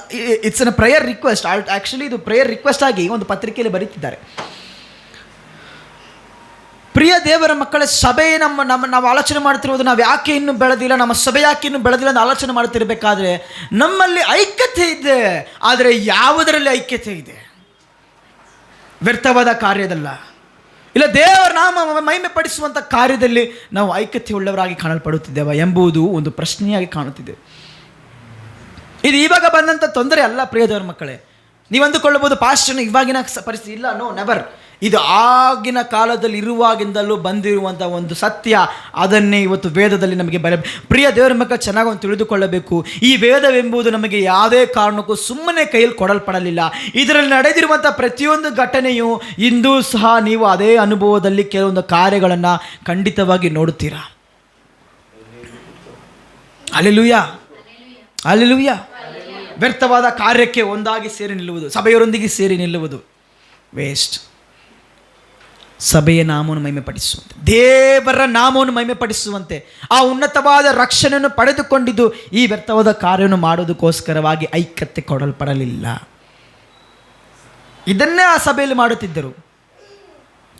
it's an prayer request. Actually ಇದು ಪ್ರೇಯರ್ ರಿಕ್ವೆಸ್ಟ್ ಆಗಿ ಒಂದು ಪತ್ರಿಕೆಯಲ್ಲಿ ಬರೀತಿದ್ದಾರೆ. ಪ್ರಿಯ ದೇವರ ಮಕ್ಕಳ ಸಭೆ ನಾವು ಆಲೋಚನೆ ಮಾಡ್ತಿರೋದು ನಾವು ಯಾಕೆ ಇನ್ನೂ ಬೆಳೆದಿಲ್ಲ, ನಮ್ಮ ಸಭೆ ಯಾಕೆ ಇನ್ನೂ ಬೆಳೆದಿಲ್ಲ ಅಂತ ಆಲೋಚನೆ ಮಾಡ್ತಿರ್ಬೇಕಾದ್ರೆ ನಮ್ಮಲ್ಲಿ ಐಕ್ಯತೆ ಇದೆ. ಆದರೆ ಯಾವುದರಲ್ಲಿ ಐಕ್ಯತೆ ಇದೆ? ವ್ಯರ್ಥವಾದ ಕಾರ್ಯದಲ್ಲ, ಇಲ್ಲ ದೇವರ ನಾಮ ಮಹಿಮೆ ಪಡಿಸುವಂಥ ಕಾರ್ಯದಲ್ಲಿ ನಾವು ಐಕ್ಯತೆ ಉಳ್ಳವರಾಗಿ ಕಾಣಲ್ಪಡುತ್ತಿದ್ದೇವೆ ಎಂಬುದು ಒಂದು ಪ್ರಶ್ನೆಯಾಗಿ ಕಾಣುತ್ತಿದೆ. ಇದು ಇವಾಗ ಬಂದಂಥ ತೊಂದರೆ ಅಲ್ಲ ಪ್ರಿಯ ದೇವರ ಮಕ್ಕಳೇ. ನೀವು ಅಂದುಕೊಳ್ಳಬಹುದು ಪಾಸ್ಟರ್ನ ಇವಾಗಿನ ಪರಿಸ್ಥಿತಿ ಇಲ್ಲ. No, never. ಇದು ಆಗಿನ ಕಾಲದಲ್ಲಿ ಇರುವಾಗಿಂದಲೂ ಬಂದಿರುವಂಥ ಒಂದು ಸತ್ಯ. ಅದನ್ನೇ ಇವತ್ತು ವೇದದಲ್ಲಿ ನಮಗೆ ಪ್ರಿಯ ದೇವರ ಮಕ್ಕಳು ಚೆನ್ನಾಗಿ ಒಂದು ತಿಳಿದುಕೊಳ್ಳಬೇಕು. ಈ ವೇದವೆಂಬುದು ನಮಗೆ ಯಾವುದೇ ಕಾರಣಕ್ಕೂ ಸುಮ್ಮನೆ ಕೈಯಲ್ಲಿ ಕೊಡಲ್ಪಡಲಿಲ್ಲ. ಇದರಲ್ಲಿ ನಡೆದಿರುವಂಥ ಪ್ರತಿಯೊಂದು ಘಟನೆಯು ಇಂದೂ ಸಹ ನೀವು ಅದೇ ಅನುಭವದಲ್ಲಿ ಕೆಲವೊಂದು ಕಾರ್ಯಗಳನ್ನು ಖಂಡಿತವಾಗಿ ನೋಡುತ್ತೀರಾ. Hallelujah, hallelujah. ವ್ಯರ್ಥವಾದ ಕಾರ್ಯಕ್ಕೆ ಒಂದಾಗಿ ಸೇರಿ ನಿಲ್ಲುವುದು, ಸಭೆಯವರೊಂದಿಗೆ ಸೇರಿ ನಿಲ್ಲುವುದು ವೇಸ್ಟ್. ಸಭೆಯ ನಾಮವನ್ನು ಮಹಿಮೆಪಡಿಸುವಂತೆ, ದೇವರ ನಾಮವನ್ನು ಮಹಿಮೆಪಡಿಸುವಂತೆ ಆ ಉನ್ನತವಾದ ರಕ್ಷಣೆಯನ್ನು ಪಡೆದುಕೊಂಡಿದ್ದು ಈ ವ್ಯರ್ಥವಾದ ಕಾರ್ಯವನ್ನು ಮಾಡೋದಕ್ಕೋಸ್ಕರವಾಗಿ ಐಕ್ಯತೆ ಕೊಡಲ್ಪಡಲಿಲ್ಲ. ಇದನ್ನೇ ಆ ಸಭೆಯಲ್ಲಿ ಮಾಡುತ್ತಿದ್ದರು.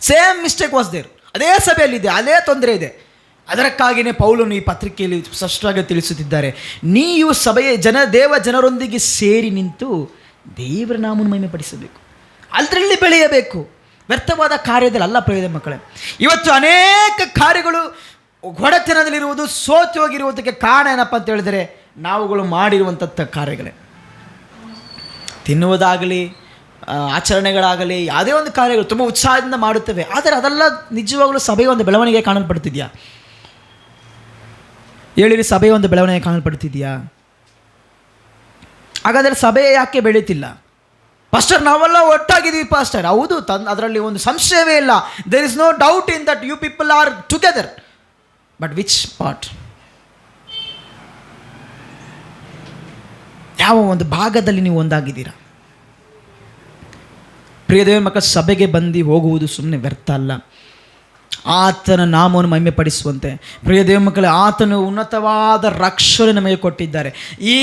Same mistake was there. ಅದೇ ಸಭೆಯಲ್ಲಿದೆ, ಅದೇ ತೊಂದರೆ ಇದೆ. ಅದಕ್ಕಾಗಿಯೇ ಪೌಲನು ಈ ಪತ್ರಿಕೆಯಲ್ಲಿ ಸ್ಪಷ್ಟವಾಗಿ ತಿಳಿಸುತ್ತಿದ್ದಾರೆ, ನೀವು ಸಭೆಯ ದೇವ ಜನರೊಂದಿಗೆ ಸೇರಿ ನಿಂತು ದೇವರ ನಾಮವನ್ನು ಮಹಿಮೆಪಡಿಸಬೇಕು, ಅದರಲ್ಲಿ ಬೆಳೆಯಬೇಕು. ವ್ಯರ್ಥವಾದ ಕಾರ್ಯದಲ್ಲಿ ಅಲ್ಲ ಪ್ರಿಯ ಮಕ್ಕಳೇ. ಇವತ್ತು ಅನೇಕ ಕಾರ್ಯಗಳು ಹೊಡೆತನದಲ್ಲಿರುವುದು, ಸೋತು ಹೋಗಿರುವುದಕ್ಕೆ ಕಾರಣ ಏನಪ್ಪ ಅಂತ ಹೇಳಿದರೆ ನಾವುಗಳು ಮಾಡಿರುವಂಥ ಕಾರ್ಯಗಳೇ. ತಿನ್ನುವುದಾಗಲಿ, ಆಚರಣೆಗಳಾಗಲಿ, ಯಾವುದೇ ಒಂದು ಕಾರ್ಯಗಳು ತುಂಬ ಉತ್ಸಾಹದಿಂದ ಮಾಡುತ್ತವೆ. ಆದರೆ ಅದೆಲ್ಲ ನಿಜವಾಗಲೂ ಸಭೆಯ ಒಂದು ಬೆಳವಣಿಗೆ ಕಾಣಲ್ಪಡ್ತಿದೆಯಾ? ಹೇಳಿರಿ, ಸಭೆಯ ಒಂದು ಬೆಳವಣಿಗೆ ಕಾಣಲ್ಪಡ್ತಿದೆಯಾ? ಹಾಗಾದರೆ ಸಭೆ ಯಾಕೆ ಬೆಳೀತಿಲ್ಲ? ಪಾಸ್ಟರ್, ನಾವೆಲ್ಲ ಒಟ್ಟಾಗಿದ್ದೀವಿ ಪಾಸ್ಟರ್. ಹೌದು, ಅದರಲ್ಲಿ ಒಂದು ಸಂಶಯವೇ ಇಲ್ಲ. There is no doubt in that you people are together. But which part? ಯಾವ ಒಂದು ಭಾಗದಲ್ಲಿ ನೀವು ಒಂದಾಗಿದ್ದೀರಾ? ಪ್ರಿಯ ದೇವರ ಮಕ್ಕಳ, ಸಭೆಗೆ ಬಂದು ಹೋಗುವುದು ಸುಮ್ಮನೆ ವ್ಯರ್ಥ ಅಲ್ಲ. ಆತನ ನಾಮವನ್ನು ಮಹಿಮೆಪಡಿಸುವಂತೆ ಪ್ರಿಯ ದೇವ ಮಕ್ಕಳೇ, ಆತನು ಉನ್ನತವಾದ ರಕ್ಷಣೆ ನಮಗೆ ಕೊಟ್ಟಿದ್ದಾರೆ. ಈ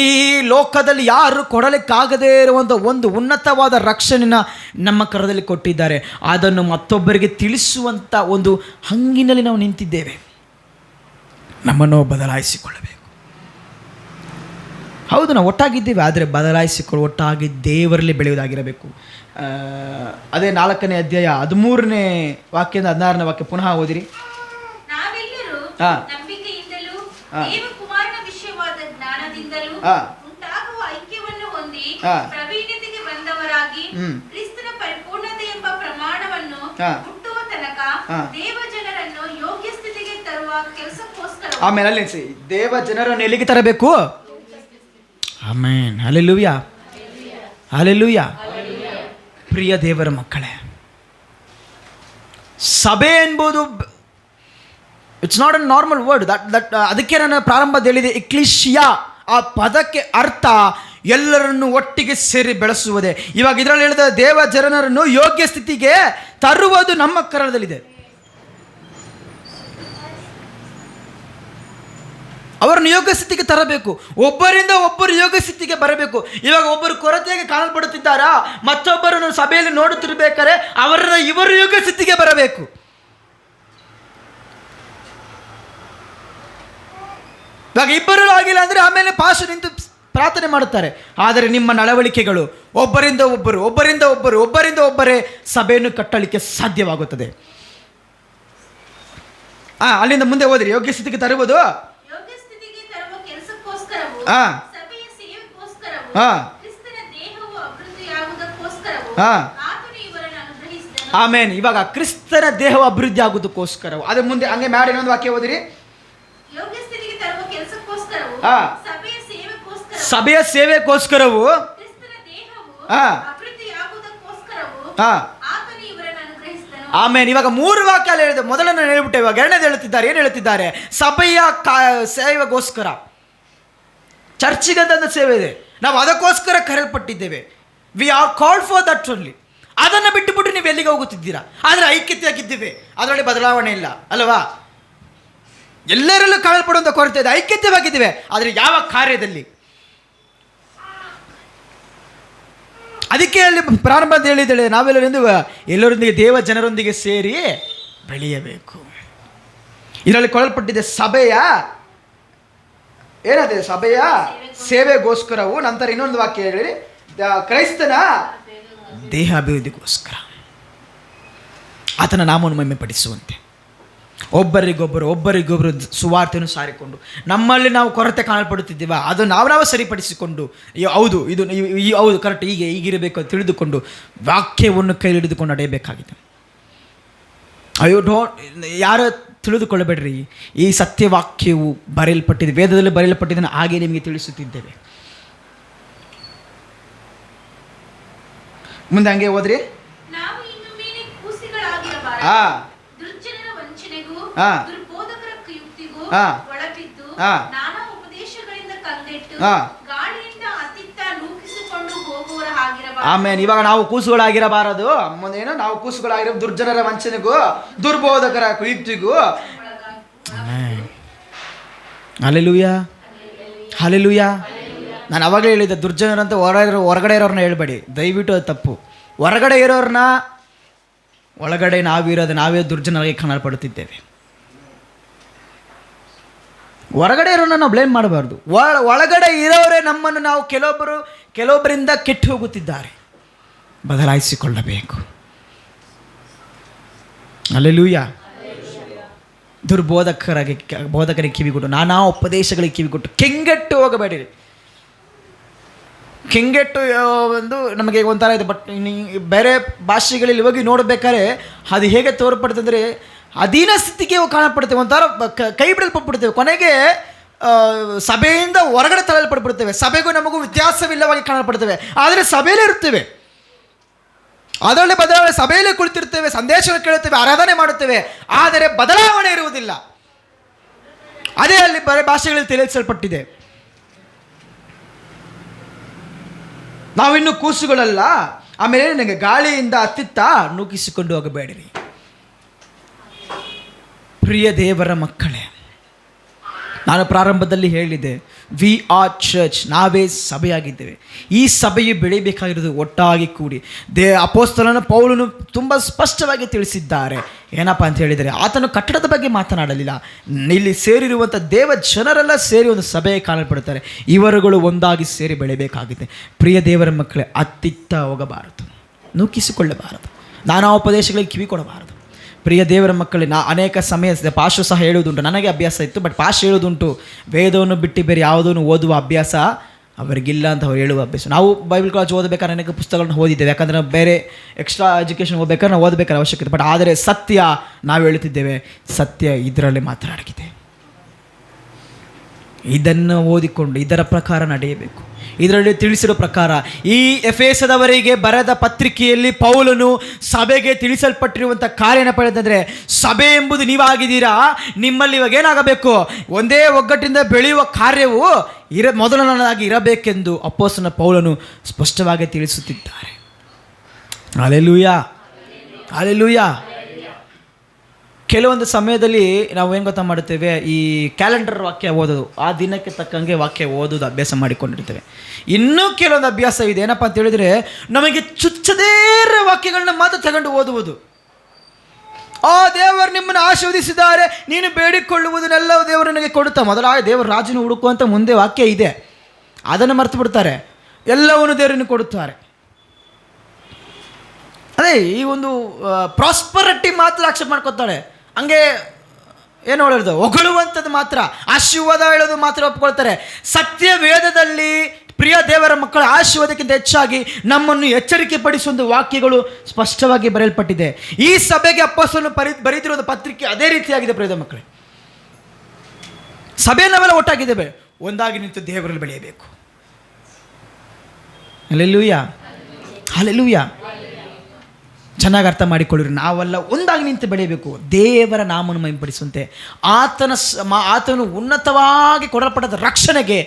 ಲೋಕದಲ್ಲಿ ಯಾರು ಕೊಡಲಿಕ್ಕಾಗದೇ ಇರುವಂಥ ಒಂದು ಉನ್ನತವಾದ ರಕ್ಷಣೆನ ನಮ್ಮ ಕರದಲ್ಲಿ ಕೊಟ್ಟಿದ್ದಾರೆ. ಅದನ್ನು ಮತ್ತೊಬ್ಬರಿಗೆ ತಿಳಿಸುವಂಥ ಒಂದು ಹಂಗಿನಲ್ಲಿ ನಾವು ನಿಂತಿದ್ದೇವೆ. ನಮ್ಮನ್ನು ಬದಲಾಯಿಸಿಕೊಳ್ಳಬೇಕು. ಹೌದು, ನಾವು ಒಟ್ಟಾಗಿದ್ದೇವೆ, ಆದರೆ ಒಟ್ಟಾಗಿ ದೇವರಲ್ಲಿ ಬೆಳೆಯುವುದಾಗಿರಬೇಕು. ಅದೇ 4ನೇ ಅಧ್ಯಾಯ 13ನೇ ವಾಕ್ಯದಿಂದ 16ನೇ ವಾಕ್ಯ ಪುನಃ ಓದಿರಿ. ನಾವೆಲ್ಲರೂ ನಂಬಿಕೆಯಿಂದಲೂ ದೇವಕುಮಾರನ ವಿಷಯವಾದ ಜ್ಞಾನದಿಂದಲೂ ಉಂಟಾಗುವ ಐಕ್ಯವನ್ನು ಹೊಂದಿ ಪ್ರವೀಣತೆಗೆ ಬಂದವರಾಗಿ ಕ್ರಿಸ್ತನ ಪರಿಪೂರ್ಣತೆ ಎಂಬ ಪ್ರಮಾಣವನ್ನು ಮುಟ್ಟುವ ತನಕ ದೇವ ಜನರನ್ನು ಯೋಗ್ಯ ಸ್ಥಿತಿಗೆ ತರುವ ಕೆಲಸಕ್ಕೋಸ್ಕರ. ಆಮೇಲೆ ಅಲ್ಲಿ ದೇವ ಜನರನ್ನು ಎಲ್ಲಿಗೆ ತರಬೇಕು? Amen, hallelujah, hallelujah. ಪ್ರಿಯ ದೇವರ ಮಕ್ಕಳೇ, ಸಭೆ ಎಂಬುದು it's not a normal word. ಅದಕ್ಕೆ ನಾನು ಪ್ರಾರಂಭದಲ್ಲಿ ಹೇಳಿದೆ, ಎಕ್ಲಿಶಿಯಾ ಆ ಪದಕ್ಕೆ ಅರ್ಥ ಎಲ್ಲರನ್ನು ಒಟ್ಟಿಗೆ ಸೇರಿ ಬೆಳೆಸುವುದೇ. ಇವಾಗ ಇದರಲ್ಲಿ ಹೇಳಿದ ದೇವ ಜನರನ್ನು ಯೋಗ್ಯ ಸ್ಥಿತಿಗೆ ತರುವುದು ನಮ್ಮ ಕರದಲ್ಲಿದೆ. ಅವರನ್ನು ಯೋಗ್ಯ ಸ್ಥಿತಿಗೆ ತರಬೇಕು. ಒಬ್ಬರಿಂದ ಒಬ್ಬರು ಯೋಗ್ಯ ಸ್ಥಿತಿಗೆ ಬರಬೇಕು. ಇವಾಗ ಒಬ್ಬರು ಕೊರತೆಗೆ ಕಾಣಲ್ಪಡುತ್ತಿದ್ದಾರಾ? ಮತ್ತೊಬ್ಬರನ್ನು ಸಭೆಯಲ್ಲಿ ನೋಡುತ್ತಿರ್ಬೇಕಾದ್ರೆ ಅವರನ್ನು ಇವರು ಯೋಗ್ಯ ಸ್ಥಿತಿಗೆ ಬರಬೇಕು. ಇವಾಗ ಇಬ್ಬರು ಆಗಿಲ್ಲ ಅಂದರೆ ಆಮೇಲೆ ಪಾಸ್ಟರ್ ನಿಂತು ಪ್ರಾರ್ಥನೆ ಮಾಡುತ್ತಾರೆ. ಆದರೆ ನಿಮ್ಮ ನಡವಳಿಕೆಗಳು ಒಬ್ಬರಿಂದ ಒಬ್ಬರೇ ಸಭೆಯನ್ನು ಕಟ್ಟಲಿಕ್ಕೆ ಸಾಧ್ಯವಾಗುತ್ತದೆ. ಅಲ್ಲಿಂದ ಮುಂದೆ ಹೋದ್ರಿ. ಯೋಗ್ಯ ಸ್ಥಿತಿಗೆ ತರುವುದು ಆಮೇನ್. ಇವಾಗ ಕ್ರಿಸ್ತನ ದೇಹವು ಅಭಿವೃದ್ಧಿ ಆಗುವುದಕ್ಕೋಸ್ಕರ. ಅದೇ ಮುಂದೆ ಹಂಗೆ ಮಾಡಿ ಇನ್ನೊಂದು ವಾಕ್ಯ ಓದಿರಿ. ಸಭೆಯ ಸೇವೆಗೋಸ್ಕರವು ಆಮೇನ್. ಇವಾಗ 3 ವಾಕ್ಯ ಹೇಳಿದೆ. ಮೊದಲನ್ನು ಹೇಳ್ಬಿಟ್ಟೆ, ಇವಾಗ ಎರಡನೇದು ಹೇಳುತ್ತಿದ್ದಾರೆ. ಏನು ಹೇಳುತ್ತಿದ್ದಾರೆ? ಸಭೆಯ ಸೇವೆಗೋಸ್ಕರ. ಚರ್ಚಿಗಂತ ಸೇವೆ ಇದೆ, ನಾವು ಅದಕ್ಕೋಸ್ಕರ ಕರೆಯಲ್ಪಟ್ಟಿದ್ದೇವೆ. We are called for that only. ಅದನ್ನು ಬಿಟ್ಟುಬಿಟ್ಟು ನೀವು ಎಲ್ಲಿಗೆ ಹೋಗುತ್ತಿದ್ದೀರಾ? ಆದರೆ ಐಕ್ಯತೆಯಾಗಿದ್ದೇವೆ, ಅದರಲ್ಲಿ ಬದಲಾವಣೆ ಇಲ್ಲ ಅಲ್ಲವಾ? ಎಲ್ಲರಲ್ಲೂ ಕಾಣಲ್ಪಡುವಂಥ ಕೊರತೆ ಇದೆ, ಐಕ್ಯತೆವಾಗಿದ್ದೇವೆ, ಆದರೆ ಯಾವ ಕಾರ್ಯದಲ್ಲಿ? ಅದಕ್ಕೆ ಅಲ್ಲಿ ಪ್ರಾರಂಭದಲ್ಲಿ ಹೇಳಿದ್ದೇವೆ, ಎಲ್ಲರೊಂದಿಗೆ ದೇವ ಜನರೊಂದಿಗೆ ಸೇರಿ ಬೆಳೆಯಬೇಕು. ಇದರಲ್ಲಿ ಕೊಡಲ್ಪಟ್ಟಿದೆ ಸಭೆಯ ಏನದೆ, ಸಭೆಯ ಸೇವೆಗೋಸ್ಕರವು. ನಂತರ ಇನ್ನೊಂದು ವಾಕ್ಯ ಹೇಳಿ, ಕ್ರೈಸ್ತನ ದೇಹಾಭಿವೃದ್ಧಿಗೋಸ್ಕರ, ಆತನ ನಾಮವನ್ನು ಮಹಿಮೆ ಪಡಿಸುವಂತೆ, ಒಬ್ಬರಿಗೊಬ್ಬರು ಸುವಾರ್ತೆಯನ್ನು ಸಾರಿಕೊಂಡು, ನಮ್ಮಲ್ಲಿ ನಾವು ಕೊರತೆ ಕಾಣಲ್ಪಡುತ್ತಿದ್ದೀವ ಅದು ನಾವು ಸರಿಪಡಿಸಿಕೊಂಡು, ಹೌದು ಇದು ಹೌದು ಕರೆಕ್ಟ್, ಹೀಗಿರಬೇಕು ಅಂತ ತಿಳಿದುಕೊಂಡು ವಾಕ್ಯವನ್ನು ಕೈ ಹಿಡಿದುಕೊಂಡು ನಡೆಯಬೇಕಾಗಿದೆ. ಯಾರು ತಿಳಿದುಕೊಳ್ಳಬೇಡ್ರಿ, ಈ ಸತ್ಯವಾಕ್ಯವು ಬರೆಯಲ್ಪಟ್ಟಿದೆ, ವೇದದಲ್ಲಿ ಬರೆಯಲ್ಪಟ್ಟಿದ್ದನ್ನು ಹಾಗೆ ನಿಮಗೆ ತಿಳಿಸುತ್ತಿದ್ದೇವೆ. ಮುಂದೆ ಹಂಗೆ ಹೋದ್ರಿ. ಆಮೇಲೆ ಇವಾಗ ನಾವು ಕೂಸುಗಳಾಗಿರಬಾರದು. ಮುಂದೇನು ನಾವು ಕೂಸುಗಳಾಗಿರೋ ದುರ್ಜನರ ವಂಚನೆಗೂ ದುರ್ಬೋಧಕರ ಕುಯುಕ್ತಿಗೂ. Hallelujah, hallelujah. ನಾನು ಅವಾಗಲೇ ಹೇಳಿದ್ದೆ, ದುರ್ಜನರಂತ ಹೊರಗಡೆ ಇರೋರನ್ನ ಹೇಳ್ಬೇಡಿ, ದಯವಿಟ್ಟು ಅದು ತಪ್ಪು. ಹೊರಗಡೆ ಇರೋರನ್ನ ಒಳಗಡೆ ನಾವೇ ದುರ್ಜನರಾಗಿ ಕಾಣಲ್ಪಡುತ್ತಿದ್ದೇವೆ. ಹೊರಗಡೆ ಇರೋರನ್ನ ನಾವು ಬ್ಲೇಮ್ ಮಾಡಬಾರ್ದು. ಒಳಗಡೆ ಇರೋರೇ ನಮ್ಮನ್ನು ನಾವು ಕೆಲವೊಬ್ಬರಿಂದ ಕೆಟ್ಟು ಹೋಗುತ್ತಿದ್ದಾರೆ, ಬದಲಾಯಿಸಿಕೊಳ್ಳಬೇಕು. ಹಲ್ಲೆಲೂಯಾ. ಬೋಧಕರಿಗೆ ಕಿವಿಗೊಟ್ಟು, ನಾನಾ ಉಪದೇಶಗಳಿಗೆ ಕಿವಿಗೊಟ್ಟು ಕೆಂಗೆಟ್ಟು ಹೋಗಬೇಡಿರಿ. ಕೆಂಗೆಟ್ಟು ಒಂದು ನಮಗೆ ಒಂಥರ ಇದೆ, ಬಟ್ ಬೇರೆ ಭಾಷೆಗಳಲ್ಲಿ ಹೋಗಿ ನೋಡಬೇಕಾದ್ರೆ ಅದು ಹೇಗೆ ತೋರ್ಪಡ್ತಂದರೆ ಅಧೀನ ಸ್ಥಿತಿಗೆ ಕಾಣಪಡ್ತೇವೆ, ಒಂಥರ ಕೈ ಬಿಡಲ್ಪಟ್ಬಿಡ್ತೇವೆ, ಕೊನೆಗೆ ಸಭೆಯಿಂದ ಹೊರಗಡೆ ತಳ್ಳಲ್ಪಡ್ಬಿಡ್ತೇವೆ. ಸಭೆಗೂ ನಮಗೂ ವ್ಯತ್ಯಾಸವಿಲ್ಲವಾಗಿ ಕಾಣಲ್ಪಡ್ತೇವೆ, ಆದರೆ ಸಭೆಯಲ್ಲೇ ಇರ್ತೇವೆ, ಅದರಲ್ಲೇ ಬದಲಾವಣೆ. ಸಭೆಯಲ್ಲೇ ಕುಳಿತಿರ್ತೇವೆ, ಸಂದೇಶ ಕೇಳುತ್ತೇವೆ, ಆರಾಧನೆ ಮಾಡುತ್ತೇವೆ, ಆದರೆ ಬದಲಾವಣೆ ಇರುವುದಿಲ್ಲ. ಅದೇ ಅಲ್ಲಿ ಬೇರೆ ಭಾಷೆಗಳಲ್ಲಿ ತಿಳಿಸಲ್ಪಟ್ಟಿದೆ. ನಾವಿನ್ನೂ ಕೂಸುಗಳಲ್ಲ. ಆಮೇಲೆ ನನಗೆ ಗಾಳಿಯಿಂದ ಅತ್ತಿತ್ತ ನೂಕಿಸಿಕೊಂಡು ಹೋಗಬೇಡಿರಿ. ಪ್ರಿಯ ದೇವರ ಮಕ್ಕಳೇ, ನಾನು ಪ್ರಾರಂಭದಲ್ಲಿ ಹೇಳಿದೆ, ವಿ ಆರ್ ಚರ್ಚ್, ನಾವೇ ಸಭೆಯಾಗಿದ್ದೇವೆ. ಈ ಸಭೆಯು ಬೆಳೀಬೇಕಾಗಿರೋದು ಒಟ್ಟಾಗಿ ಕೂಡಿ. ಅಪೊಸ್ತಲನ ಪೌಲನು ತುಂಬ ಸ್ಪಷ್ಟವಾಗಿ ತಿಳಿಸಿದ್ದಾರೆ. ಏನಪ್ಪ ಅಂತ ಹೇಳಿದರೆ, ಆತನು ಕಟ್ಟಡದ ಬಗ್ಗೆ ಮಾತನಾಡಲಿಲ್ಲ, ಇಲ್ಲಿ ಸೇರಿರುವಂಥ ದೇವ ಜನರೆಲ್ಲ ಸೇರಿ ಒಂದು ಸಭೆಗೆ ಕಾಣಲ್ಪಡುತ್ತಾರೆ. ಇವರುಗಳು ಒಂದಾಗಿ ಸೇರಿ ಬೆಳೆಯಬೇಕಾಗಿದೆ. ಪ್ರಿಯ ದೇವರ ಮಕ್ಕಳೇ, ಅತ್ತಿತ್ತ ಹೋಗಬಾರದು, ನೂಕಿಸಿಕೊಳ್ಳಬಾರದು, ನಾನಾ ಉಪದೇಶಗಳಿಗೆ ಕಿವಿ ಕೊಡಬಾರದು. ಪ್ರಿಯ ದೇವರ ಮಕ್ಕಳೇ, ಅನೇಕ ಸಮಯ ಪಾಶು ಸಹ ಹೇಳುವುದುಂಟು, ನನಗೆ ಅಭ್ಯಾಸ ಇತ್ತು, ಬಟ್ ಪಾಶು ಹೇಳುವುದುಂಟು, ವೇದವನ್ನು ಬಿಟ್ಟು ಬೇರೆ ಯಾವುದನ್ನು ಓದುವ ಅಭ್ಯಾಸ ಅವರಿಗಿಲ್ಲ ಅಂತ ಅವ್ರು ಹೇಳುವ ಅಭ್ಯಾಸ. ನಾವು ಬೈಬಲ್ ಕಾಲೇಜ್ ಓದಬೇಕಾದ್ರೆ ಅನೇಕ ಪುಸ್ತಕಗಳನ್ನ ಓದಿದ್ದೇವೆ, ಯಾಕಂದರೆ ನಾವು ಬೇರೆ ಎಕ್ಸ್ಟ್ರಾ ಎಜುಕೇಷನ್ ಓದಬೇಕಾದ್ರೆ ನಾವು ಓದಬೇಕಾದ ಅವಶ್ಯಕತೆ. ಬಟ್ ಆದರೆ ಸತ್ಯ ನಾವು ಹೇಳುತ್ತಿದ್ದೇವೆ, ಸತ್ಯ ಇದರಲ್ಲಿ ಮಾತ್ರ ಅಡಗಿದೆ. ಇದನ್ನು ಓದಿಕೊಂಡು ಇದರ ಪ್ರಕಾರ ನಡೆಯಬೇಕು. ಇದರಲ್ಲಿ ತಿಳಿಸಿರೋ ಪ್ರಕಾರ ಈ ಎಫೆಸದವರಿಗೆ ಬರೆದ ಪತ್ರಿಕೆಯಲ್ಲಿ ಪೌಲನು ಸಭೆಗೆ ತಿಳಿಸಲ್ಪಟ್ಟಿರುವಂಥ ಕಾರ್ಯನ ಪಡೆದಂದರೆ, ಸಭೆ ಎಂಬುದು ನೀವಾಗಿದ್ದೀರಾ, ನಿಮ್ಮಲ್ಲಿ ಇವಾಗ ಏನಾಗಬೇಕು, ಒಂದೇ ಒಗ್ಗಟ್ಟಿಂದ ಬೆಳೆಯುವ ಕಾರ್ಯವು ಮೊದಲನೇದಾಗಿ ಇರಬೇಕೆಂದು ಅಪೊಸ್ತಲನ ಪೌಲನು ಸ್ಪಷ್ಟವಾಗಿ ತಿಳಿಸುತ್ತಿದ್ದಾರೆ. Hallelujah, hallelujah. ಕೆಲವೊಂದು ಸಮಯದಲ್ಲಿ ನಾವು ಏನು ಗೊತ್ತಾ ಮಾಡುತ್ತೇವೆ, ಈ ಕ್ಯಾಲೆಂಡರ್ ವಾಕ್ಯ ಓದೋದು, ಆ ದಿನಕ್ಕೆ ತಕ್ಕಂಗೆ ವಾಕ್ಯ ಓದೋದು ಅಭ್ಯಾಸ ಮಾಡಿಕೊಂಡಿರ್ತೇವೆ. ಇನ್ನೂ ಕೆಲವೊಂದು ಅಭ್ಯಾಸ ಇದೆ, ಏನಪ್ಪ ಅಂತ ಹೇಳಿದರೆ, ನಮಗೆ ಚುಚ್ಚದೇ ವಾಕ್ಯಗಳನ್ನ ಮಾತ್ರ ತಗೊಂಡು ಓದುವುದು. ಆ ದೇವರು ನಿಮ್ಮನ್ನು ಆಶೀರ್ವದಿಸಿದ್ದಾರೆ, ನೀನು ಬೇಡಿಕೊಳ್ಳುವುದನ್ನೆಲ್ಲ ದೇವರು ನನಗೆ ಕೊಡುತ್ತಾ, ಮೊದಲಾಗಿ ದೇವರು ರಾಜನು ಹುಡುಕುವಂಥ ಮುಂದೆ ವಾಕ್ಯ ಇದೆ, ಅದನ್ನು ಮರೆತು ಬಿಡ್ತಾರೆ, ಎಲ್ಲವನ್ನು ದೇವರನ್ನು ಕೊಡುತ್ತಾರೆ. ಅದೇ ಈ ಒಂದು ಪ್ರಾಸ್ಪರಿಟಿ ಮಾತ್ರ ಆಕ್ಷೇಪ ಮಾಡ್ಕೊತಾಳೆ. ಹಂಗೆ ಏನು ಹೇಳೋದು, ಹೊಗಳುವಂಥದ್ದು ಮಾತ್ರ, ಆಶೀರ್ವಾದ ಹೇಳೋದು ಮಾತ್ರ ಒಪ್ಕೊಳ್ತಾರೆ. ಸತ್ಯ ವೇದದಲ್ಲಿ ಪ್ರಿಯ ದೇವರ ಮಕ್ಕಳ ಆಶೀರ್ವಾದಕ್ಕಿಂತ ಹೆಚ್ಚಾಗಿ ನಮ್ಮನ್ನು ಎಚ್ಚರಿಕೆ ಪಡಿಸುವ ವಾಕ್ಯಗಳು ಸ್ಪಷ್ಟವಾಗಿ ಬರೆಯಲ್ಪಟ್ಟಿದೆ. ಈ ಸಭೆಗೆ ಅಪೊಸ್ತಲನು ಬರೆದಿರುವ ಪತ್ರಿಕೆ ಅದೇ ರೀತಿಯಾಗಿದೆ. ಪ್ರಿಯ ಮಕ್ಕಳೇ, ಸಭೆ ನಾವೆಲ್ಲ ಒಟ್ಟಾಗಿದ್ದೇವೆ, ಒಂದಾಗಿ ನಿಂತು ದೇವರಲ್ಲಿ ಬೆಳೆಯಬೇಕು. Hallelujah, hallelujah. ಚೆನ್ನಾಗಿ ಅರ್ಥ ಮಾಡಿಕೊಳ್ಳಿರಿ. ನಾವೆಲ್ಲ ಒಂದಾಗಿ ನಿಂತು ಬೆಳೆಯಬೇಕು, ದೇವರ ನಾಮವನ್ನು ಮಹಿಮೆಪಡಿಸುವಂತೆ. ಆತನು ಉನ್ನತವಾಗಿ ಕೊಡಲ್ಪಟ್ಟ ರಕ್ಷಣೆಗೆ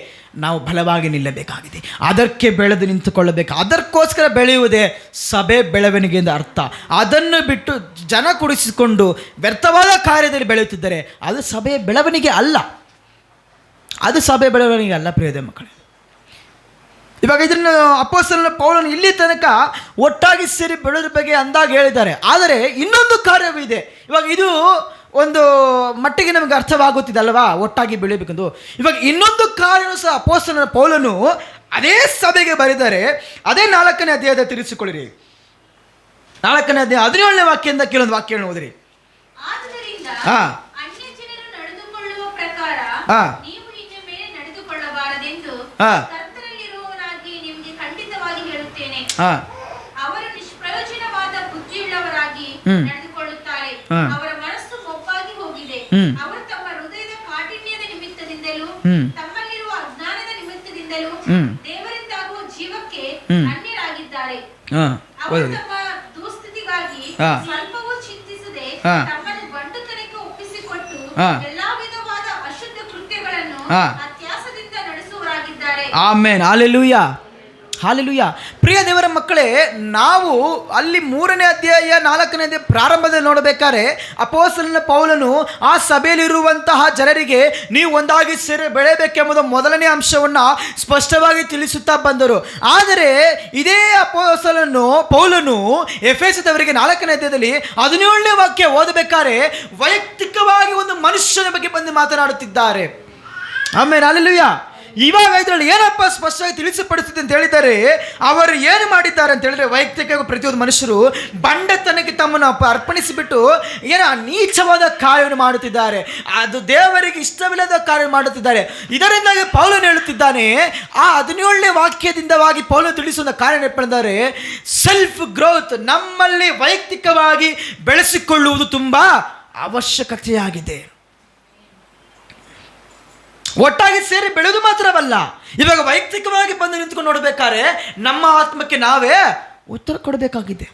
ನಾವು ಬಲವಾಗಿ ನಿಲ್ಲಬೇಕಾಗಿದೆ. ಅದಕ್ಕೆ ಬೆಳೆದು ನಿಂತುಕೊಳ್ಳಬೇಕು. ಅದಕ್ಕೋಸ್ಕರ ಬೆಳೆಯುವುದೇ ಸಭೆ ಬೆಳವಣಿಗೆ ಎಂದು ಅರ್ಥ. ಅದನ್ನು ಬಿಟ್ಟು ಜನ ಕುಡಿಸಿಕೊಂಡು ವ್ಯರ್ಥವಾದ ಕಾರ್ಯದಲ್ಲಿ ಬೆಳೆಯುತ್ತಿದ್ದರೆ ಅದು ಸಭೆಯ ಬೆಳವಣಿಗೆ ಅಲ್ಲ. ಅದು ಸಭೆ ಬೆಳವಣಿಗೆ ಅಲ್ಲ ಪ್ರಿಯದ ಮಕ್ಕಳೇ. ಇವಾಗ ಇದನ್ನು ಅಪೊಸ್ತಲನಾದ ಪೌಲನು ಇಲ್ಲಿ ತನಕ ಒಟ್ಟಾಗಿ ಸೇರಿ ಬೆಳೆದ ಬಗ್ಗೆ ಅಂದಾಗ ಹೇಳಿದ್ದಾರೆ. ಆದರೆ ಇನ್ನೊಂದು ಕಾರ್ಯವಿದೆ. ಇವಾಗ ಇದು ಒಂದು ಮಟ್ಟಿಗೆ ನಮಗೆ ಅರ್ಥವಾಗುತ್ತಿದೆ ಅಲ್ವಾ, ಒಟ್ಟಾಗಿ ಬೆಳೆಯಬೇಕೆಂದು. ಇವಾಗ ಇನ್ನೊಂದು ಕಾರ್ಯನೂ ಸಹ ಅಪೊಸ್ತಲನಾದ ಪೌಲನು ಅದೇ ಸಭೆಗೆ ಬರೆದರೆ. ಅದೇ 4ನೇ ಅಧ್ಯಾಯದ ತಿಳಿಸಿಕೊಳ್ಳಿರಿ. 4ನೇ ಅಧ್ಯಾಯ 17ನೇ ವಾಕ್ಯದಿಂದ ಕೆಲವೊಂದು ವಾಕ್ಯಗಳನ್ನು ಓದಿರಿ. ಹಾಂ ಅವರು ನಿಷ್ಪ್ರಯೋಜನವಾದ ಬುದ್ಧಿಯುಳ್ಳವರಾಗಿ ನಡೆದುಕೊಳ್ಳುತ್ತಾರೆ. ಅವರ ಮನಸ್ಸು ಮೊಬ್ಬಾಗಿ ಹೋಗಿದೆ. ಅವರು ತಮ್ಮ ಹೃದಯದ ಕಾಠಿಣ್ಯದ ನಿಮಿತ್ತದಿಂದಲೂ ತಮ್ಮಲ್ಲಿರುವ ಅಜ್ಞಾನದ ನಿಮಿತ್ತದಿಂದಲೂ ದೇವರಿಂದಾಗುವ ಜೀವಕ್ಕೆ ಅನ್ಯರಾಗಿದ್ದಾರೆ. ಅವರು ತಮ್ಮ ದುಸ್ಥಿತಿಗಾಗಿ ಸ್ವಲ್ಪವೂ ಚಿಂತಿಸದೆ ತಮ್ಮನ್ನು ಬಂಡುತನಕ್ಕೆ ಒಪ್ಪಿಸಿಕೊಟ್ಟು ಎಲ್ಲಾ ವಿಧವಾದ ಅಶುದ್ಧ ಕೃತ್ಯಗಳನ್ನು ಅತ್ಯಾಸದಿಂದ ನಡೆಸುವವರಾಗಿದ್ದಾರೆ. ಆಮೆನ್. Hallelujah, hallelujah. ಪ್ರಿಯ ದೇವರ ಮಕ್ಕಳೇ, ನಾವು ಅಲ್ಲಿ 3ನೇ ಅಧ್ಯಾಯ 4ನೇ ಅಧ್ಯಾಯ ಪ್ರಾರಂಭದಲ್ಲಿ ನೋಡಬೇಕಾದ್ರೆ ಅಪೊಸ್ತಲನಾದ ಪೌಲನು ಆ ಸಭೆಯಲ್ಲಿರುವಂತಹ ಜನರಿಗೆ ನೀವು ಒಂದಾಗಿ ಸೇರಿ ಬೆಳೆಯಬೇಕೆಂಬುದು ಮೊದಲನೇ ಅಂಶವನ್ನು ಸ್ಪಷ್ಟವಾಗಿ ತಿಳಿಸುತ್ತಾ ಬಂದರು. ಆದರೆ ಇದೇ ಪೌಲನು ಎಫೆಸದವರಿಗೆ 4ನೇ ಅಧ್ಯಾಯದಲ್ಲಿ 17ನೇ ವಾಕ್ಯ ಓದಬೇಕಾದ್ರೆ ವೈಯಕ್ತಿಕವಾಗಿ ಒಂದು ಮನುಷ್ಯನ ಬಗ್ಗೆ ಬಂದು ಮಾತನಾಡುತ್ತಿದ್ದಾರೆ. Amen, hallelujah. ಇವಾಗ ಇದರಲ್ಲಿ ಏನಪ್ಪ ಸ್ಪಷ್ಟವಾಗಿ ತಿಳಿಸಪಡಿಸುತ್ತೆ ಅಂತ ಹೇಳಿದ್ದಾರೆ. ಅವರು ಏನು ಮಾಡಿದ್ದಾರೆ ಅಂತ ಹೇಳಿದ್ರೆ, ವೈಯಕ್ತಿಕ ಪ್ರತಿಯೊಂದು ಮನುಷ್ಯರು ಬಂಡತನಕ್ಕೆ ತಮ್ಮನ್ನು ಅರ್ಪಣಿಸಿಬಿಟ್ಟು ಏನೋ ನೀಚವಾದ ಕಾರ್ಯವನ್ನು ಮಾಡುತ್ತಿದ್ದಾರೆ. ಅದು ದೇವರಿಗೆ ಇಷ್ಟವಿಲ್ಲದ ಕಾರ್ಯ ಮಾಡುತ್ತಿದ್ದಾರೆ. ಇದರಿಂದಾಗಿ ಪೌಲನು ಹೇಳುತ್ತಿದ್ದಾನೆ, ಆ 17ನೇ ವಾಕ್ಯದಿಂದವಾಗಿ ಪೌಲನು ತಿಳಿಸುವ ಕಾರ್ಯ ಏನೆಂದರೆ ಸೆಲ್ಫ್ ಗ್ರೋತ್. ನಮ್ಮಲ್ಲಿ ವೈಯಕ್ತಿಕವಾಗಿ ಬೆಳೆಸಿಕೊಳ್ಳುವುದು ತುಂಬ ಅವಶ್ಯಕತೆಯಾಗಿದೆ. ಒಟ್ಟಾಗಿ ಸೇರಿ ಬೆಳೆದು ಮಾತ್ರವಲ್ಲ, ಇವಾಗ ವೈಯಕ್ತಿಕವಾಗಿ ಬಂದು ನಿಂತ್ಕೊಂಡು ನೋಡಬೇಕಾದ್ರೆ ನಮ್ಮ ಆತ್ಮಕ್ಕೆ ನಾವೇ ಉತ್ತರ ಕೊಡಬೇಕಾಗಿದೆ.